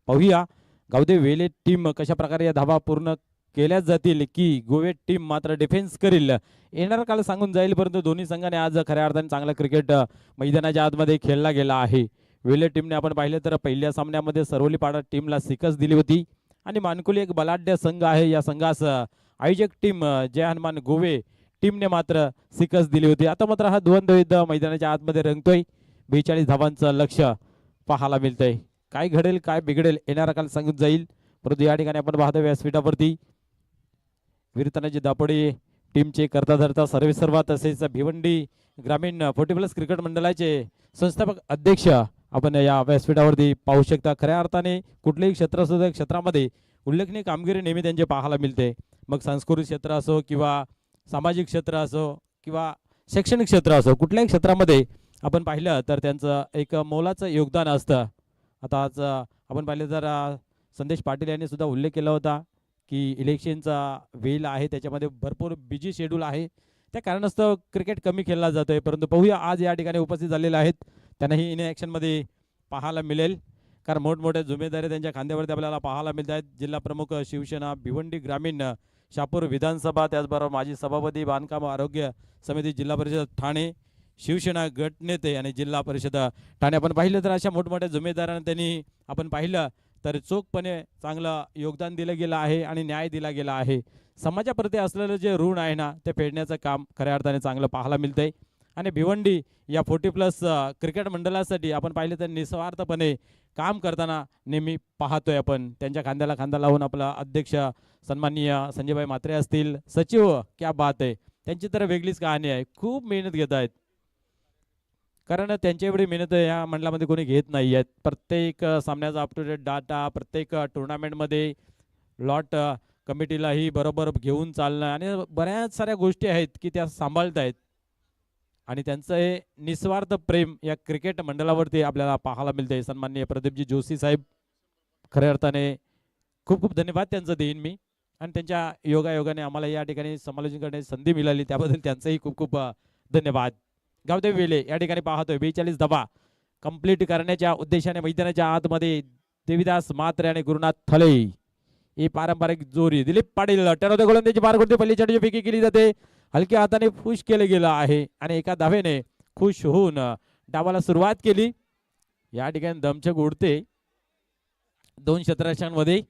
पाहूया गावदेव वेले टीम कशा प्रकारे या धावा पूर्ण केल्या जातील की गोवे टीम मात्र डिफेन्स करील. येणार काल सांगून जाईल, परंतु दोन्ही संघाने आज खऱ्या अर्थाने चांगला क्रिकेट मैदानाच्या आतमध्ये खेळला गेला आहे. वेले टीमने आपण पाहिलं तर पहिल्या सामन्यामध्ये सरवलीपाडा टीमला शिकस्त दिली होती आणि मानकुली एक बलाढ्य संघ आहे. या संघास आयोजक टीम जय हनुमान गोवे टीमने मात्र शिकस्त दिली होती. आता मात्र हा द्वंद्वयुद्ध मैदानाच्या आतमध्ये रंगतोय. 42 धावांचं लक्ष पाहायला मिळतंय. काय घडेल काय बिघडेल येणारा काल सांगून जाईल, परंतु या ठिकाणी आपण पाहतो व्यासपीठावरती वीरतानाजी दापोडे टीमचे करता धरता सर्वेसर्वा तसेच भिवंडी ग्रामीण 40+ क्रिकेट मंडळाचे संस्थापक अध्यक्ष आपण या व्यासपीठावरती पाहू शकता. खऱ्या अर्थाने कुठलेही क्षेत्र असो त्या क्षेत्रामध्ये उल्लेखनीय कामगिरी नेहमी त्यांचे पाहायला मिळते. मग सांस्कृतिक क्षेत्र असो किंवा सामाजिक क्षेत्र असो किंवा शैक्षणिक क्षेत्र असो, कुठल्याही क्षेत्रामध्ये आपण पाहिलं तर त्यांचं एक मोलाचं योगदान असतं. आता आज आपण पाहिलं तर संदेश पाटील यांनी सुद्धा उल्लेख केला होता की इलेक्शनचा वेळ आहे, त्याच्यामध्ये भरपूर बिजी शेड्यूल आहे, त्या कारणास्तव क्रिकेट कमी खेळला जातोय. परंतु पाहूया आज या ठिकाणी उपस्थित झालेले आहेत, त्यांनाही इन ॲक्शनमध्ये पाहायला मिळेल, कारण मोठमोठ्या जिम्मेदारी त्यांच्या खांद्यावरती आपल्याला पाहायला मिळत आहेत. जिल्हा प्रमुख शिवसेना भिवंडी ग्रामीण, शहापूर विधानसभा, त्याचबरोबर माजी सभापती बांधकाम आरोग्य समिती जिल्हा परिषद ठाणे, शिवसेना गटनेते आणि जिल्हा परिषद ठाणे. आपण पाहिलं तर अशा मोठमोठ्या जिम्मेदारांना त्यांनी आपण पाहिलं तर चोखपणे चांगलं योगदान दिलं गेलं आहे आणि न्याय दिला गेला आहे. समाजाप्रती असलेलं जे ऋण आहे ना, ते फेडण्याचं काम खऱ्या अर्थाने चांगलं पाहायला मिळतंय. आणि भिवंडी या 40+ क्रिकेट मंडळासाठी आपण पाहिलं तर निस्वार्थपणे काम करताना नेहमी पाहतोय आपण. त्यांच्या खांद्याला खांदा लावून आपला अध्यक्ष सन्माननीय संजयभाई म्हात्रे असतील, सचिव क्या बात आहे, त्यांची तर वेगळीच कहाणी आहे. खूप मेहनत घेत आहेत, कारण त्यांच्या एवढी मेहनत या मंडळामध्ये कोणी घेत नाही आहेत. प्रत्येक सामन्याचा अप टू डेट डाटा, प्रत्येक टुर्नामेंटमध्ये लॉट कमिटीलाही बरोबर घेऊन चालणं आणि बऱ्याच साऱ्या गोष्टी आहेत की त्या सांभाळत आहेत. आणि त्यांचं हे निस्वार्थ प्रेम या क्रिकेट मंडळावरती आपल्याला पाहायला मिळते. सन्माननीय प्रदीपजी जोशी साहेब, खऱ्या अर्थाने खूप खूप धन्यवाद त्यांचं देईन मी. आणि त्यांच्या योगायोगाने आम्हाला या ठिकाणी समालोचन करण्याची संधी मिळाली, त्याबद्दल त्यांचंही खूप खूप धन्यवाद. गावदेव वेले या ठिकाणी पाहतोय 42 धावा कंप्लीट करण्याच्या उद्देशाने मैदानाच्या आतमध्ये देविदास म्हात्रे आणि गुरुनाथ थले ही पारंपरिक जोरी. दिलीप पाटील टर्नोदे गोलंदाजी पार करते, पहिली चढी फेकी केली जाते, हलक्या हाताने खुश केलं गेलं आहे आणि एका धावेने खुश होऊन डावाला सुरुवात केली. या ठिकाणी दमछक उडते 2 क्षेत्ररक्षणांमध्ये.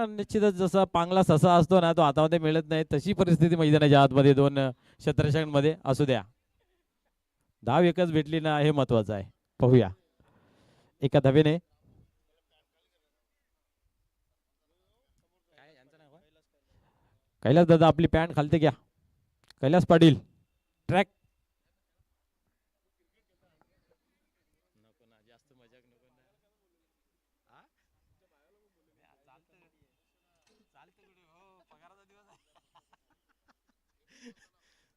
निश्चितच जसा पांगला ससा असतो ना, तो हातामध्ये मिळत नाही, तशी परिस्थिती मैदानाच्या आतमध्ये 2 क्षेत्ररक्षणांमध्ये असू द्या. धाव एकच भेटली ना, हे महत्वाचं आहे. पाहूया एका धावेने कैलास दादा आपली पॅन्ट खालते घ्या. कैलास पाटील ट्रॅक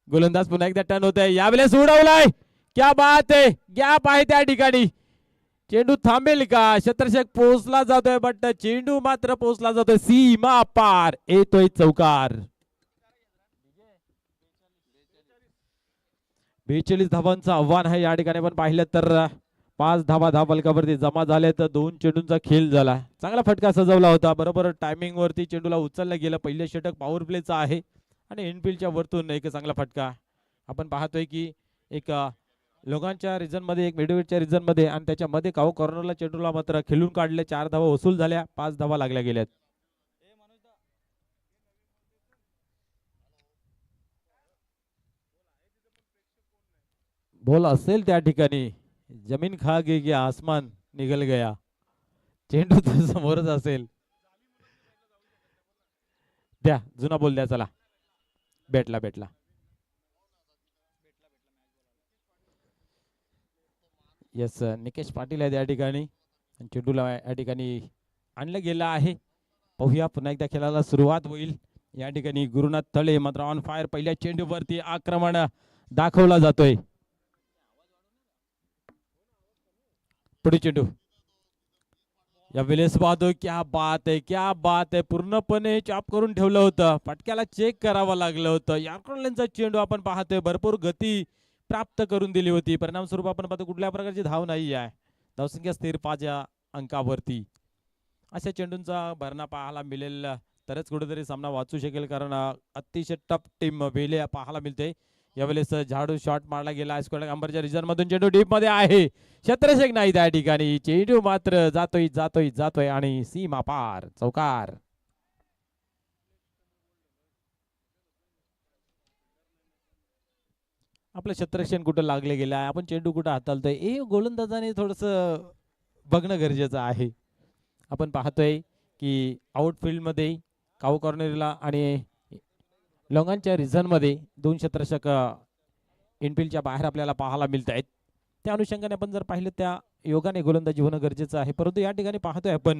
गोलंदाज पुन्हा एकदा टर्न होत आहे, यावेळेस उडवलाय. क्या बात आहे, गॅप आहे त्या ठिकाणी. चेंडू थांबेल का? क्षेत्ररक्षक पोहोचला जातोय, बट चेंडू मात्र पोहोचला जातोय सीमा पार, येतोय चौकार. 42 धावांचं आव्हान आहे या ठिकाणी आपण पाहिलं तर 5 धावा धाव फलकावरती जमा झाल्या तर 2 चेंडूंचा खेळ झाला. चांगला फटका सजवला होता, बरोबर टायमिंग वरती चेंडूला उचललं गेलं. पहिलं षटक पॉवर प्लेचं आहे आणि इनफिल्डच्या वरतून एक चांगला फटका आपण पाहतोय की एक लोकांच्या रिझन मध्ये, एक मिडविकेटच्या रिझन मध्ये आणि त्याच्यामध्ये काऊ कॉर्नरला चेंडूला मात्र खेळून काढले. 4 धावा वसूल झाल्या, 5 धावा लागल्या गेल्यात. बॉल असेल त्या ठिकाणी, जमीन खा गई आसमान निघल गया, चेंडू तर समोरच असेल. द्या जुना बॉल द्या, चला भेटला भेटला. येस निकेश पाटील आहे या ठिकाणी. चेंडूला या ठिकाणी आणलं गेलं आहे. पाहूया पुन्हा एकदा खेळाला सुरुवात होईल. या ठिकाणी गुरुनाथ तळे मात्र ऑन फायर. पहिल्या चेंडूवरती आक्रमण दाखवला जातोय. पुढे चेंडू या वेळेस पाहतोय, क्या बात आहे, क्या बात आहे. पूर्णपणे चाप करून ठेवलं होतं, फटक्याला चेक करावं लागलं होतं. यार्करलेनचा चेंडू आपण पाहतोय, भरपूर गती प्राप्त करून दिली होती. परिणाम स्वरूप आपण पाहतो कुठल्या प्रकारची धाव नाही आहे. धावसंख्या स्थिर 5 या अंकावरती. अशा चेंडूंचा भरणा पाहायला मिळेल तरच कुठेतरी सामना वाचू शकेल, कारण अतिशय टफ टीम वेले पाहायला मिळते. यावेळेस झाडू शॉट मारला गेला स्क्वेअर अंबरच्या रिझन मधून. चेंडू डीप मध्ये आहे, क्षेत्ररक्षक नाही त्या ठिकाणी. चेंडू मात्र जातोय जातोय जातोय आणि सीमा पार, चौकार. आपलं क्षेत्ररक्षण कुठं लागले गेलं आहे, आपण चेंडू कुठं हाताळतोय, हे गोलंदाजाने थोडस बघणं गरजेचं आहे. आपण पाहतोय की आउटफील्ड मध्ये काऊ कॉर्नरला आणि लॉंगांच्या रिझन मध्ये 2 क्षेत्ररक्षक इनफिल्डच्या बाहेर आपल्याला पाहायला मिळत आहेत. त्या अनुषंगाने आपण जर पाहिलं त्या योगाने गोलंदाजी होणं गरजेचं आहे. परंतु या ठिकाणी पाहतोय आपण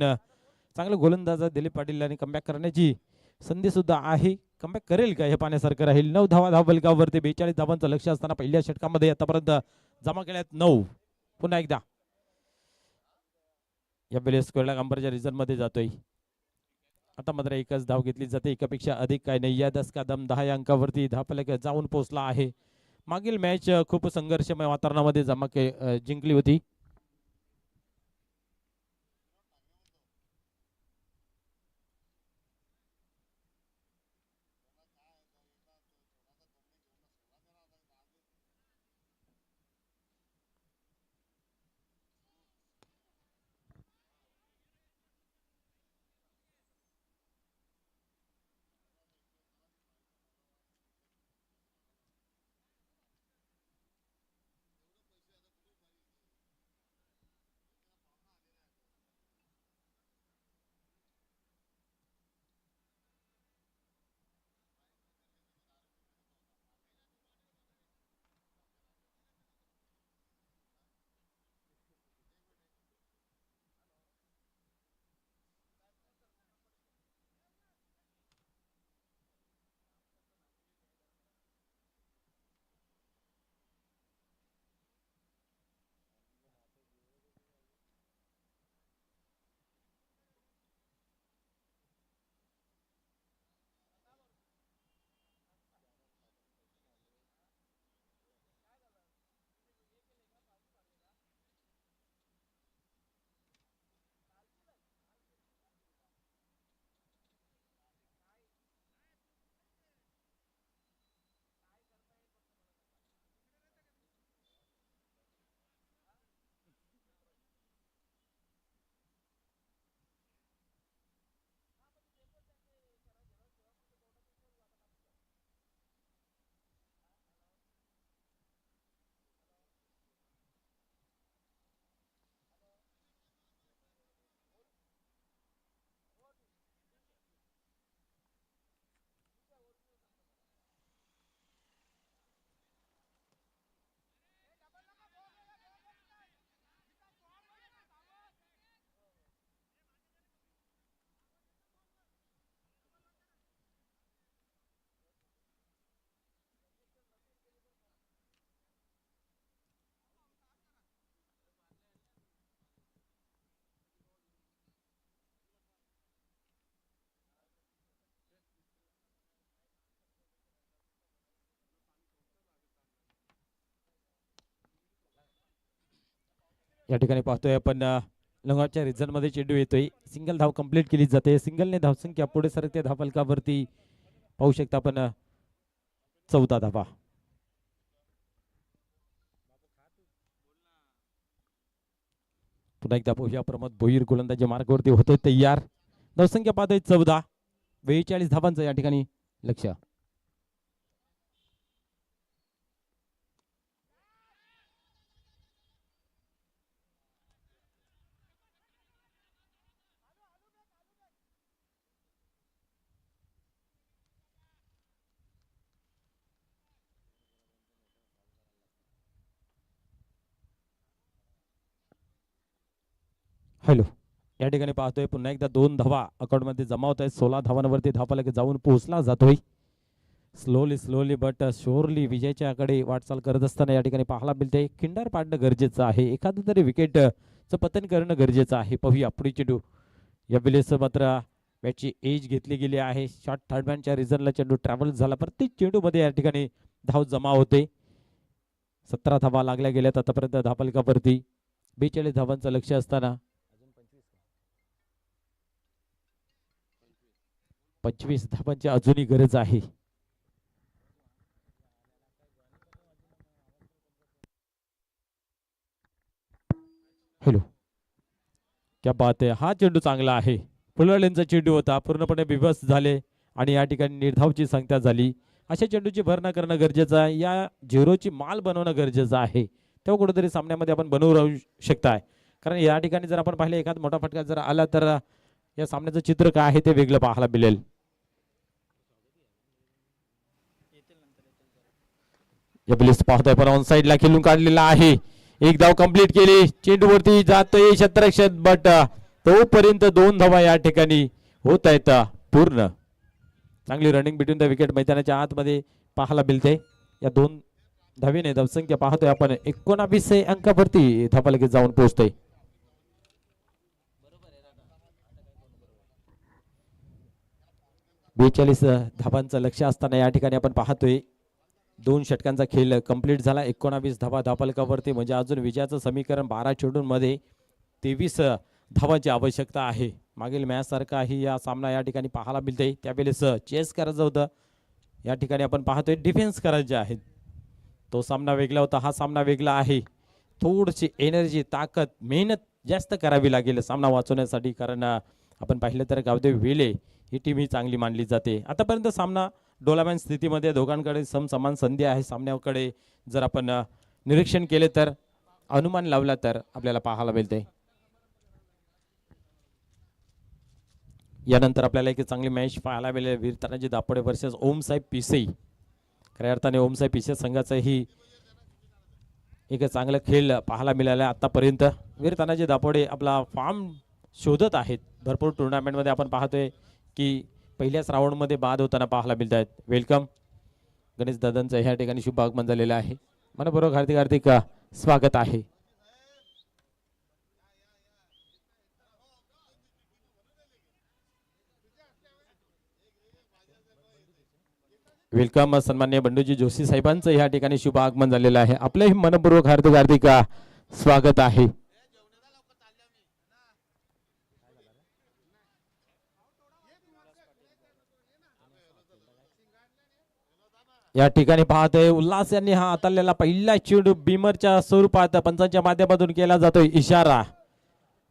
चांगलं गोलंदाज दिलीप पाटील यांनी कमबॅक करण्याची संधी सुद्धा आहे. कमबॅक करेल का हे पाहण्यासारखं राहील. 9 धावा धाव फलकावरती 42 धावांचं लक्ष असताना पहिल्या षटकामध्ये आतापर्यंत जमा केल्यात 9. पुन्हा एकदा या वेळेस स्क्वेअर अंबरच्या रिझन मध्ये जातोय. आता मात्र एकच धाव घेतली जाते, एकापेक्षा अधिक काय नाही. या 10 का दम 10 या अंकावरती धावफलक जाऊन पोहोचला आहे. मागील मॅच खूप संघर्षमय वातावरणामध्ये जिंकली होती. या ठिकाणी पाहतोय आपण लंगावच्या रिझन मध्ये चेंडू येतोय. सिंगल धाव कंप्लीट केली जाते. सिंगलने धावसंख्या पुढे सरकते धावफलकावरती. पाहू शकता आपण 14 धावा. पुन्हा एकदा पाहूया प्रमोद भोईर गोलंदाजी मार्गावरती होते तयार. धावसंख्या पाहतोय 14. 42 धावांचं या ठिकाणी लक्ष. हॅलो, या ठिकाणी पाहतोय पुन्हा एकदा 2 धावा अकाउंटमध्ये जमा होत आहेत. 16 धावांवरती धावफलक जाऊन पोहोचला जातोय. स्लोली बट शोरली विजयाच्या आकडे वाटचाल करत असताना या ठिकाणी पाहायला मिळते खिंडार पाडणं गरजेचं आहे. एखादं तरी विकेटचं पतन करणं गरजेचं आहे. पाहूया पुढे चेंडू. या वेळेस मात्र बॅटची एज घेतली गेली आहे. शॉर्ट थर्डमॅनच्या रिझनला चेंडू ट्रॅव्हल झाला. प्रत्येक चेंडूमध्ये या ठिकाणी धाव जमा होते. 17 धावा लागल्या गेल्यात आतापर्यंत धावफलकावरती. 42 धावांचं लक्ष असताना 25 धावांची अजूनही गरज आहे. हॅलो, क्या बात आहे. हा चेंडू चांगला आहे. पुलवाल्यांचा चेंडू होता. पूर्णपणे बिभत्स झाले आणि या ठिकाणी निर्धावची संख्या झाली. अशा चेंडूची भर न करणं गरजेचं आहे. या झिरोची माल बनवणं गरजेचं आहे. तेव्हा कुठेतरी सामन्यामध्ये आपण बनवू राहू शकताय. कारण या ठिकाणी जर आपण पाहिले एखादा मोठा फटका जर आला तर या सामन्याचं चित्र काय आहे ते वेगळं पाहायला मिळेल. या प्लेस पाहतोय पण ऑन साइडला खेळून काढलेला आहे. एक धाव कंप्लीट केली. चेंडू वरती जातोय क्षेत्ररक्षक बट तोपर्यंत 2 धावा या ठिकाणी होत आहेत पूर्ण. चांगली रनिंग बिटवीन द विकेट मैदानाच्या आतमध्ये पाहायला मिळते. या 2 धावेने धावसंख्या पाहतोय आपण 19 अंकावरती धावफलकात जाऊन पोहोचतोय. बेचाळीस धावांचं लक्ष असताना या ठिकाणी आपण पाहतोय 2 षटकांचा खेळ कंप्लीट झाला. 19 धावा धावफलकावरती म्हणजे अजून विजयाचं समीकरण 12 चेंडूंमध्ये 23 धावांची आवश्यकता आहे. मागील मॅच सारखा ही या सामना या ठिकाणी पाहायला मिळते. त्यावेळेस चेस करायचं होतं. या ठिकाणी आपण पाहतोय डिफेन्स करायचे आहेत. तो सामना वेगळा होता. हा सामना वेगळा आहे. थोडीशी एनर्जी ताकद मेहनत जास्त करावी लागेल सामना वाचवण्यासाठी. कारण आपण पाहिलं तर गावदेव वेले ही टीम ही चांगली मानली जाते. आतापर्यंत सामना डोलामॅन स्थितीमध्ये दोघांकडे समसमान संधी आहे. सामन्याकडे जर आपण निरीक्षण केले तर अनुमान लावला तर आपल्याला पाहायला मिळते. यानंतर आपल्याला एक चांगली मॅच पाहायला मिळेल. वीर तानाजी दापोडे वर्सेस ओमसाहेब पिसे. खऱ्या अर्थाने ओमसाहेब पिसे संघाचं ही एक चांगला खेळ पाहायला मिळाला आतापर्यंत. वीर तानाजी दापोडे आपला फॉर्म शोधत आहेत. भरपूर टुर्नामेंटमध्ये आपण पाहतोय की पहिल्याच राऊंडमध्ये बाद होताना पाहायला मिळत आहेत. वेलकम गणेश दादांचं ह्या ठिकाणी शुभ आगमन झालेलं आहे. मनपूर्वक हार्दिक हार्दिक स्वागत आहे. वेलकम सन्माननीय बंडूजी जोशी साहेबांचं या ठिकाणी शुभ आगमन झालेलं आहे. आपले मनपूर्वक हार्दिक हार्दिक स्वागत आहे. या ठिकाणी पाहतोय उल्हास यांनी हा हाताळलेला पहिला चेंडू बीमरच्या स्वरूपात पंचांच्या माध्यमातून केला जातोय इशारा.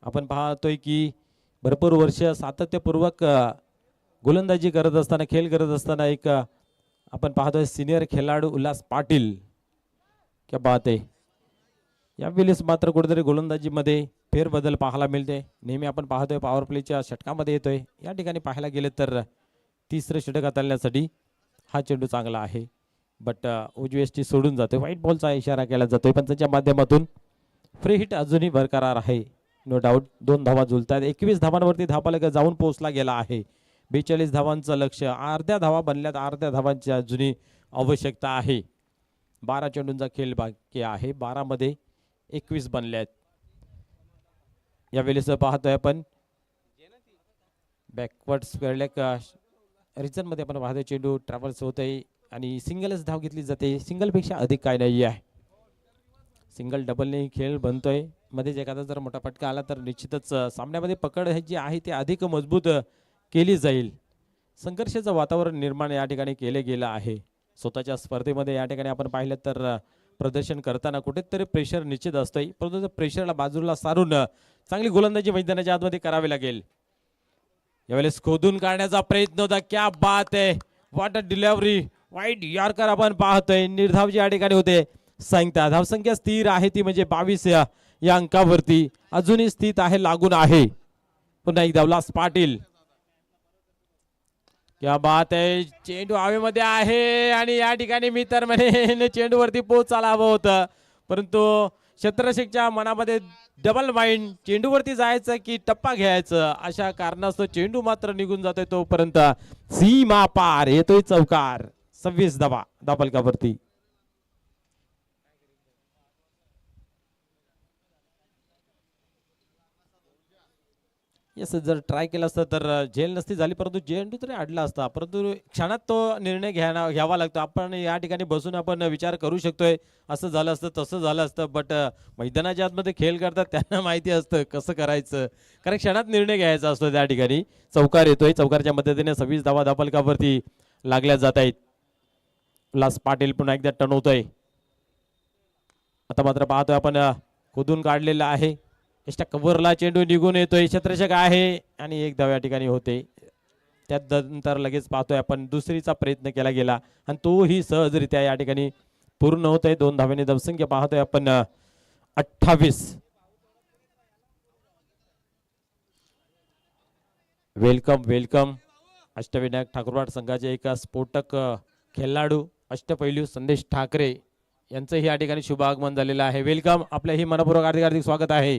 आपण पाहतोय की भरपूर वर्ष सातत्यपूर्वक गोलंदाजी करत असताना खेळ करत असताना एक आपण पाहतोय सिनियर खेळाडू उल्हास पाटील. क्या बात आहे. यावेळेस मात्र कुठेतरी गोलंदाजीमध्ये फेरबदल पाहायला मिळते. नेहमी आपण पाहतोय पॉवर प्लेच्या षटकामध्ये येतोय. या ठिकाणी पाहायला गेले तर तिसरं षटक हाताळण्यासाठी हा चेंडू चांगला आहे. बट उजवेष्टी सोडून जातोय. व्हाईट बॉलचा इशारा केला जातोय. पंचांच्या माध्यमातून फ्री हिट अजूनही बरकरार आहे. नो डाऊट 2 धावा झुलतात. 21 धावांवरती धावफलक जाऊन पोहोचला गेला आहे. 42 धावांचं लक्ष. अर्ध्या धावा बनल्यात. अर्ध्या धावांची अजूनही आवश्यकता आहे. 12 चेंडूंचा खेळ बाकी आहे. 12 मध्ये 21 बनल्यात. यावेळेस पाहतोय आपण बॅकवर्ड स्क्वेअर लेग रिजन मध्ये आपण पाहतोय चेंडू ट्रॅव्हल्स होत आहे आणि सिंगलच धाव घेतली जाते. सिंगल पेक्षा अधिक काय नाही आहे. सिंगल डबलने खेळ बनतोय. मध्येच एखादा जर मोठा फटका आला तर निश्चितच सामन्यामध्ये पकड जी आहे ती अधिक मजबूत केली जाईल. संघर्षाचं वातावरण निर्माण या ठिकाणी केले गेलं आहे. स्वतःच्या स्पर्धेमध्ये या ठिकाणी आपण पाहिलं तर प्रदर्शन करताना कुठेतरी प्रेशर निश्चित असतंय, परंतु त्या प्रेशरला बाजूला सारून चांगली गोलंदाजी मैदानाच्या आतमध्ये करावी लागेल. यावेळेस खोदून काढण्याचा प्रयत्न होता. क्या बात आहे, व्हॉट अ डिलिव्हरी, वाईट यॉर्कर आपण पाहतोय. निर्धाव या ठिकाणी होते. संख्या धावसंख्या स्थिर आहे ती म्हणजे 22 या अंकावरती अजूनही स्थित आहे, लागून आहे. पुन्हा एकदा उल्हास पाटील, क्या बात आहे, चेंडू हवेमध्ये आहे आणि या ठिकाणी मी तर म्हणे चेंडूवरती पोचायला हवं होतं, परंतु क्षेत्ररक्षकच्या मनामध्ये डबल माइंड, चेंडूवरती जायचं की टप्पा घ्यायचं अशा कारणास्तव चेंडू मात्र निघून जातोय. तोपर्यंत सीमा पार येतोय चौकार. 26 धावा धापलकावरती. येस, जर ट्राय केलं असतं तर झेल नसती झाली, परंतु चेंडू तरी अडला असता, परंतु क्षणात तो निर्णय घ्यावा लागतो. आपण या ठिकाणी बसून आपण विचार करू शकतोय असं झालं असतं तसं झालं असतं, बट मैदानाच्या आतमध्ये खेळ करतात त्यांना माहिती असतं कसं करायचं, कारण क्षणात निर्णय घ्यायचा असतो. त्या ठिकाणी चौकार येतोय. चौकारच्या मदतीने 26 धावा धापलकावरती लागल्या जात आहेत. उल्हास पाटील पुन्हा एकदा टणवतोय. आता मात्र पाहतोय आपण खोदून काढलेला आहे. एस्टा कव्हरला चेंडू निघून येतोय. क्षेत्ररक्षक आहे आणि एक धाव या ठिकाणी होते. त्यानंतर लगेच पाहतोय आपण दुसरीचा प्रयत्न केला गेला आणि तोही सहजरित्या या ठिकाणी पूर्ण होत आहे. 2 धावेने धावसंख्या पाहतोय आपण 28. Welcome welcome. अष्टविनायक ठाकूरवाड संघाचे एक स्फोटक खेळाडू अष्टपैलू संदेश ठाकरे यांचं या ठिकाणी शुभ आगमन झालेलं आहे. वेलकम, आपलं ही मनपूर्वक हार्दिक हार्दिक स्वागत आहे.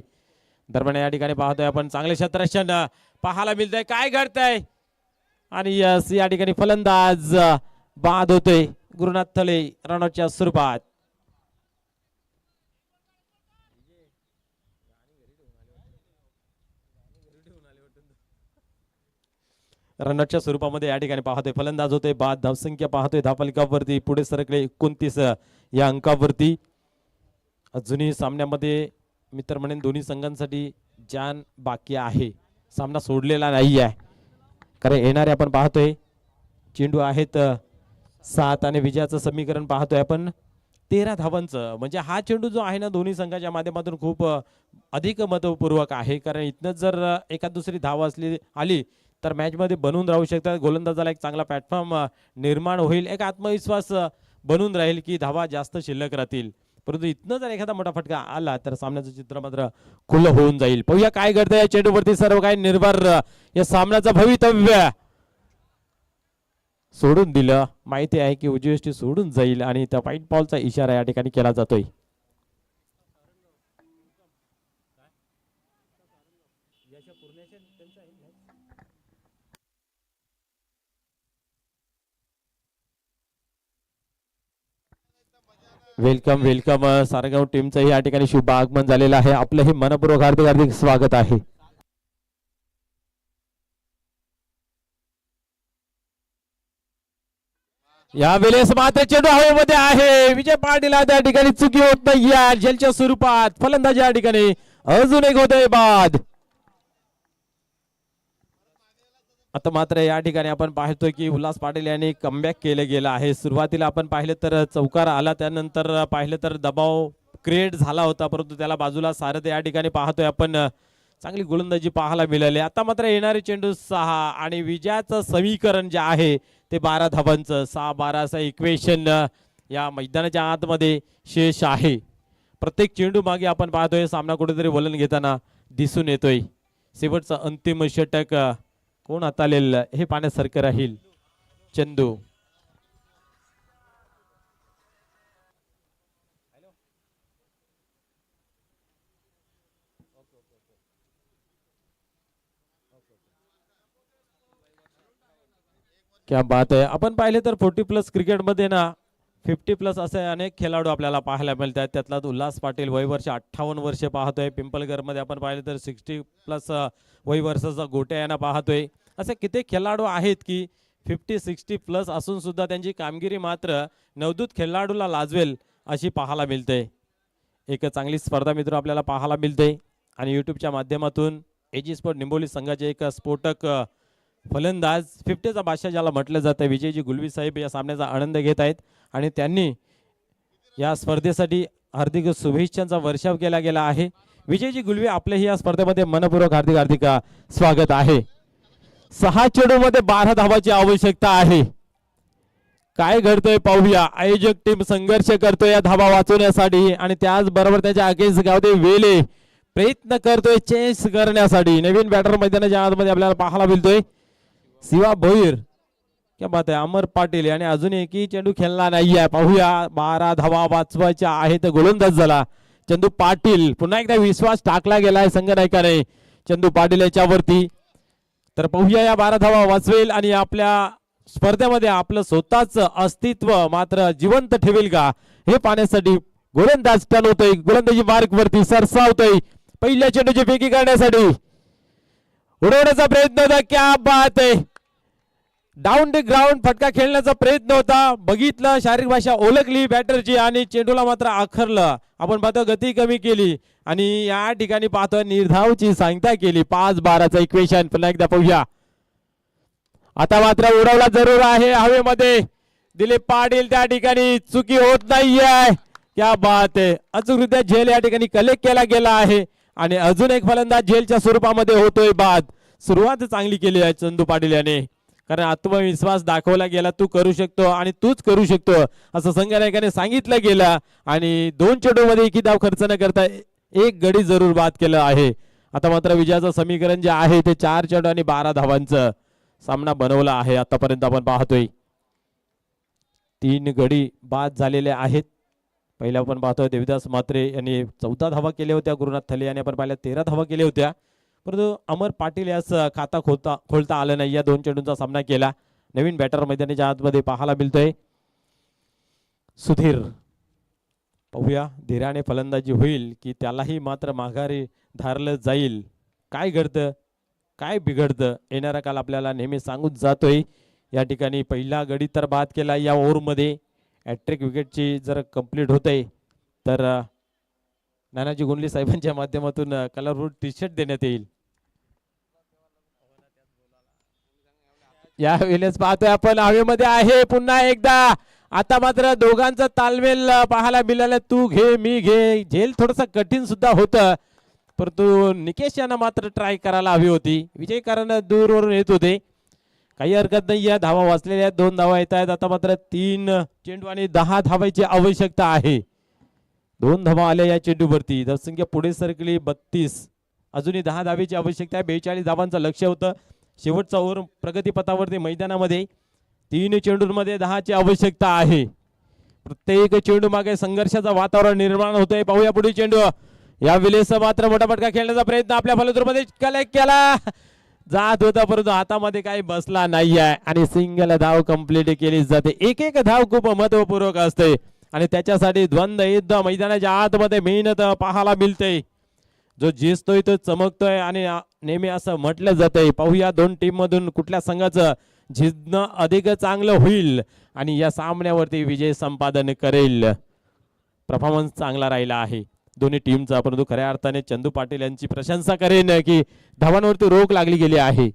दरम्यान या ठिकाणी पाहतोय आपण चांगले क्षेत्ररक्षण पाहायला मिळतंय. काय घडतंय आणि यस या ठिकाणी फलंदाज बाद होतोय. गुरुनाथ थले रनआउटच्या स्वरूपात. रनआउटच्या स्वरूपामध्ये या ठिकाणी पाहतोय फलंदाज होते बाद. धावसंख्या पाहतोय धापलकावरती पुढे सरकले 29 या अंकावरती. अजूनही सामन्यामध्ये मित्र म्हणेन दोन्ही संघांसाठी जान बाकी आहे. सामना सोडलेला नाही आहे, कारण येणारे आपण पाहतोय चेंडू आहेत 7 आणि विजयाचं समीकरण पाहतोय आपण 13 धावांचं. म्हणजे हा चेंडू जो आहे ना दोन्ही संघाच्या माध्यमातून खूप अधिक महत्वपूर्वक आहे, कारण इथनं जर एखाद दुसरी धाव आली तर मॅच मध्ये बनून राहू शकतात. गोलंदाजाला एक चांगला प्लॅटफॉर्म निर्माण होईल, एक आत्मविश्वास बनून राहील की धावा जास्त शिल्लक राहतील. परंतु इथनं जर एखादा मोठा फटका आला तर सामन्याचं चित्र मात्र खुलं होऊन जाईल. पाहूया काय घडतंय या चेंडूवरती. सर्व काही निर्भर या सामन्याचं भवितव्य. सोडून दिलं, माहिती आहे की उजवी सोडून जाईल आणि त्या व्हाईट बॉलचा इशारा या ठिकाणी केला जातोय. Welcome welcome. सारगाव टीमचं या ठिकाणी शुभ आगमन झालेलं आहे. आपलं हे मनपूर्वक हार्दिक हार्दिक स्वागत आहे. यावेळेस मात्र चेंडू हवेमध्ये आहे. विजय पाटील त्या ठिकाणी चुकी होत नाही या झेलच्या स्वरूपात. फलंदाज या ठिकाणी अजून एक होतोय बाद. आता मात्र या ठिकाणी आपण पाहतोय की उल्हास पाटील यांनी कमबॅक केलं गेलं आहे. सुरुवातीला आपण पाहिलं तर चौकार आला, त्यानंतर पाहिलं तर दबाव क्रिएट झाला होता, परंतु त्याला बाजूला सारत या ठिकाणी पाहतोय आपण चांगली गोलंदाजी पाहायला मिळाली. आता मात्र येणारे चेंडू 6 आणि विजयाचं समीकरण जे आहे ते 12 धावांचं. 6-12 असं इक्वेशन या मैदानाच्या आतमध्ये शेष आहे. प्रत्येक चेंडू मागे आपण पाहतोय सामना कुठेतरी वलन घेताना दिसून येतोय. शेवटचं अंतिम षटक कोण हाताळेल हे पाहण्यासारखं राहील. चंदू क्या बात आहे. आपण पाहिले तर 40+ क्रिकेटमध्ये ना 50+ असे अनेक खेळाडू आपल्याला पाहायला मिळतात. त्यातला उल्हास पाटील वय वर्ष 58 वर्ष पाहतोय. पिंपलगरमध्ये आपण पाहिलं तर 60+ वय वर्षाचा गोट्या यांना पाहतोय. असे कित्येक खेळाडू आहेत की 50-60+ असून सुद्धा त्यांची कामगिरी मात्र नवदूत खेळाडूला लाजवेल अशी पाहायला मिळते. एक चांगली स्पर्धा मित्र आपल्याला पाहायला मिळते आणि यूट्यूबच्या माध्यमातून एजी स्पोर्ट निंबोली संघाचे एक स्फोटक फलंदाज 50चा बादशाह ज्याला म्हटलं जातं विजयजी गुलवी साहेब या सामन्याचा आनंद घेत आहेत आणि त्यांनी या स्पर्धेसाठी हार्दिक शुभेच्छांचा वर्षाव केला गेला आहे. विजयजी गुलवी आपलेही या स्पर्धेमध्ये मनपूर्वक हार्दिक हार्दिक स्वागत आहे. 6 चेंडूमध्ये 12 धावाची आवश्यकता आहे. काय घडतंय पाहूया. आयोजक टीम संघर्ष करतोय या धावा वाचवण्यासाठी आणि त्याचबरोबर त्याच्या अगेन्स्ट गावदे वेले प्रयत्न करतोय चेस करण्यासाठी. नवीन बॅटर मैदानाच्या आतमध्ये आपल्याला पाहायला मिळतोय शिवा भोईर. क्या बात आहे. अमर पाटील याने अजून एकही चेंडू खेळला नाहीये. पाहूया 12 धावा वाचवायच्या आहेत. गोलंदाज झाला चंदू पाटील. पुन्हा एकदा विश्वास टाकला गेलाय संघनायकाने चंदू पाटील याच्यावरती. तर पाहूया या 12 धावा वाचवेल आणि आपल्या स्पर्धेमध्ये आपलं स्वतःच अस्तित्व मात्र जिवंत ठेवेल का हे पाहण्यासाठी गोलंदाज टर्न होतोय. गोलंदाजी मार्क वरती सरसावतोय. पहिल्या चेंडूची फेकी करण्यासाठी उडवण्याचा प्रयत्न होता. क्या बात आहे. डाऊन द ग्राउंड फटका खेळण्याचा प्रयत्न होता. बघितलं शारीरिक भाषा ओळखली बॅटरची आणि चेंडूला मात्र आखरलं. आपण पाहतो गती कमी केली आणि या ठिकाणी पाहतोय निर्धावची सांगता केली. 5-12चा इक्वेशन. पुन्हा एकदा पाहूया. आता मात्र उडवला जरूर आहे हवेमध्ये. दिलीप पाटील त्या ठिकाणी चुकी होत नाहीये. क्या बात आहे. अचूकरित्या झेल या ठिकाणी कलेक्ट केला गेला आहे आणि अजून एक फलंदाज झेलच्या स्वरूपामध्ये होतोय बाद. सुरुवात चांगली केली आहे चंदू पाटील याने कारण आत्मविश्वास दाखवला गेला. तू करू शकतो आणि तूच करू शकतो असं संघनायकाने सांगितलं गेलं आणि 2 चेंडूमध्ये एकही धाव खर्च न करता एक गडी जरूर बाद केलं आहे. आता मात्र विजयाचं समीकरण जे आहे ते 4 चेंडू आणि 12 धावांचं सामना बनवला आहे. आतापर्यंत आपण पाहतोय 3 गडी बाद झालेले आहेत. पहिला आपण पाहतोय देविदास म्हात्रे यांनी 14 धावा केल्या होत्या. गुरुनाथ थले यांनी आपण पाहिल्या 13 धावा केल्या होत्या. परंतु अमर पाटील यास खाता खोलता आलं नाही. या 2 चेंडूंचा सामना केला. नवीन बॅटर मैदानाच्या आतमध्ये पाहायला मिळतोय सुधीर. पाहूया धीराने फलंदाजी होईल की त्यालाही मात्र माघारी धारलं जाईल. काय घडतं काय बिघडतं येणारा काल आपल्याला नेहमी सांगून जातोय. या ठिकाणी पहिला गडी तर बाद केला या ओव्हरमध्ये. हॅट्रिक विकेटची जर कंप्लीट होते तर नानाजी गुंडली साहेबांच्या माध्यमातून कलरफुल टी शर्ट देण्यात येईल. या वेळेस पाहतोय आपण हवेमध्ये आहे पुन्हा एकदा. आता मात्र दोघांचा तालमेल पाहायला मिळाला. तू घे मी घे. झेल थोडस कठीण सुद्धा होतं परंतु निकेश यांना मात्र ट्राय करायला हवी होती. विजय कारण दूरवरून येत होते. काही हरकत नाही. या धावा वाचलेल्या 2 धावा येत आहेत. आता मात्र 3 चेंडू आणि 10 धावांची आवश्यकता आहे. 2 धावा आल्या या चेंडूवरती. धावसंख्या पुढे सरकली 32. अजूनही 10 धावेची आवश्यकता आहे. 42 धावांचं लक्ष्य होतं. शेवटचा ओव्हर प्रगतीपथावरती मैदानामध्ये 3 चेंडूंमध्ये 10ची आवश्यकता आहे. प्रत्येक चेंडू मागे संघर्षाचं वातावरण निर्माण होतंय. पाहूया पुढील चेंडू. या वेळेस मात्र मोठा फटका खेळण्याचा प्रयत्न आपल्या फलंदाजामध्ये कलेक्ट केला जात होता परंतु हातामध्ये काही बसला नाही आहे आणि सिंगल धाव कंप्लीट केली जाते. एक धाव खूप महत्वपूर्ण असते आणि त्याच्यासाठी द्वंद्व युद्ध मैदानाच्या आतमध्ये मेहनत पाहायला मिळते. जो जिंकतोय तो चमकतोय आणि नेहमी असं म्हटलं जातंय. पाहूया 2 टीम मधून कुठल्या संघाचं जिंकणं अधिक चांगलं होईल आणि या सामन्यावरती विजय संपादन करेल. परफॉर्मन्स चांगला राहिला आहे दोन्ही टीमचा परंतु खऱ्या अर्थाने चंदू पाटील यांची प्रशंसा करेन की धावांवरती रोख लागली गेली आहे.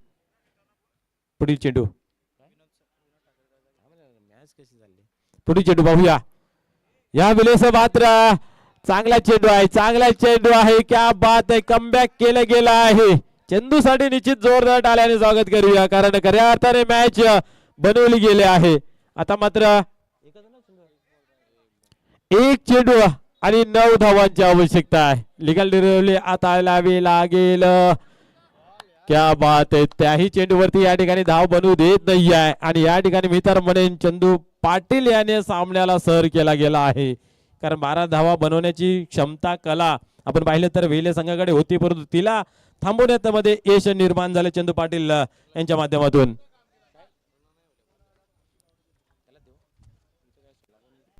पुढील चेंडू पाहूया. या वेळेस मात्र चांगला चेंडू आहे. क्या बात आहे. कमबॅक केलं गेलं आहे. चेंडूसाठी निश्चित जोरदार टाळ्याने स्वागत करूया कारण खऱ्या अर्थाने मॅच बनवली गेली आहे. आता मात्र 1 चेंडू आणि 9 धावांची आवश्यकता आहे. लिगल डिलिव्हरी आता लावी लागेल. क्या बात आहे. त्याही चेंडूवरती या ठिकाणी धाव बनवू देत नाही आहे आणि या ठिकाणी मी तर म्हणेन चंदू पाटील याने सामन्याला सर केला गेला आहे कारण 12 धावा बनवण्याची क्षमता कला आपण पाहिलं तर वेले संघाकडे होती परंतु तिला थांबवण्यात मध्ये यश निर्माण झाले चंदू पाटील यांच्या माध्यमातून.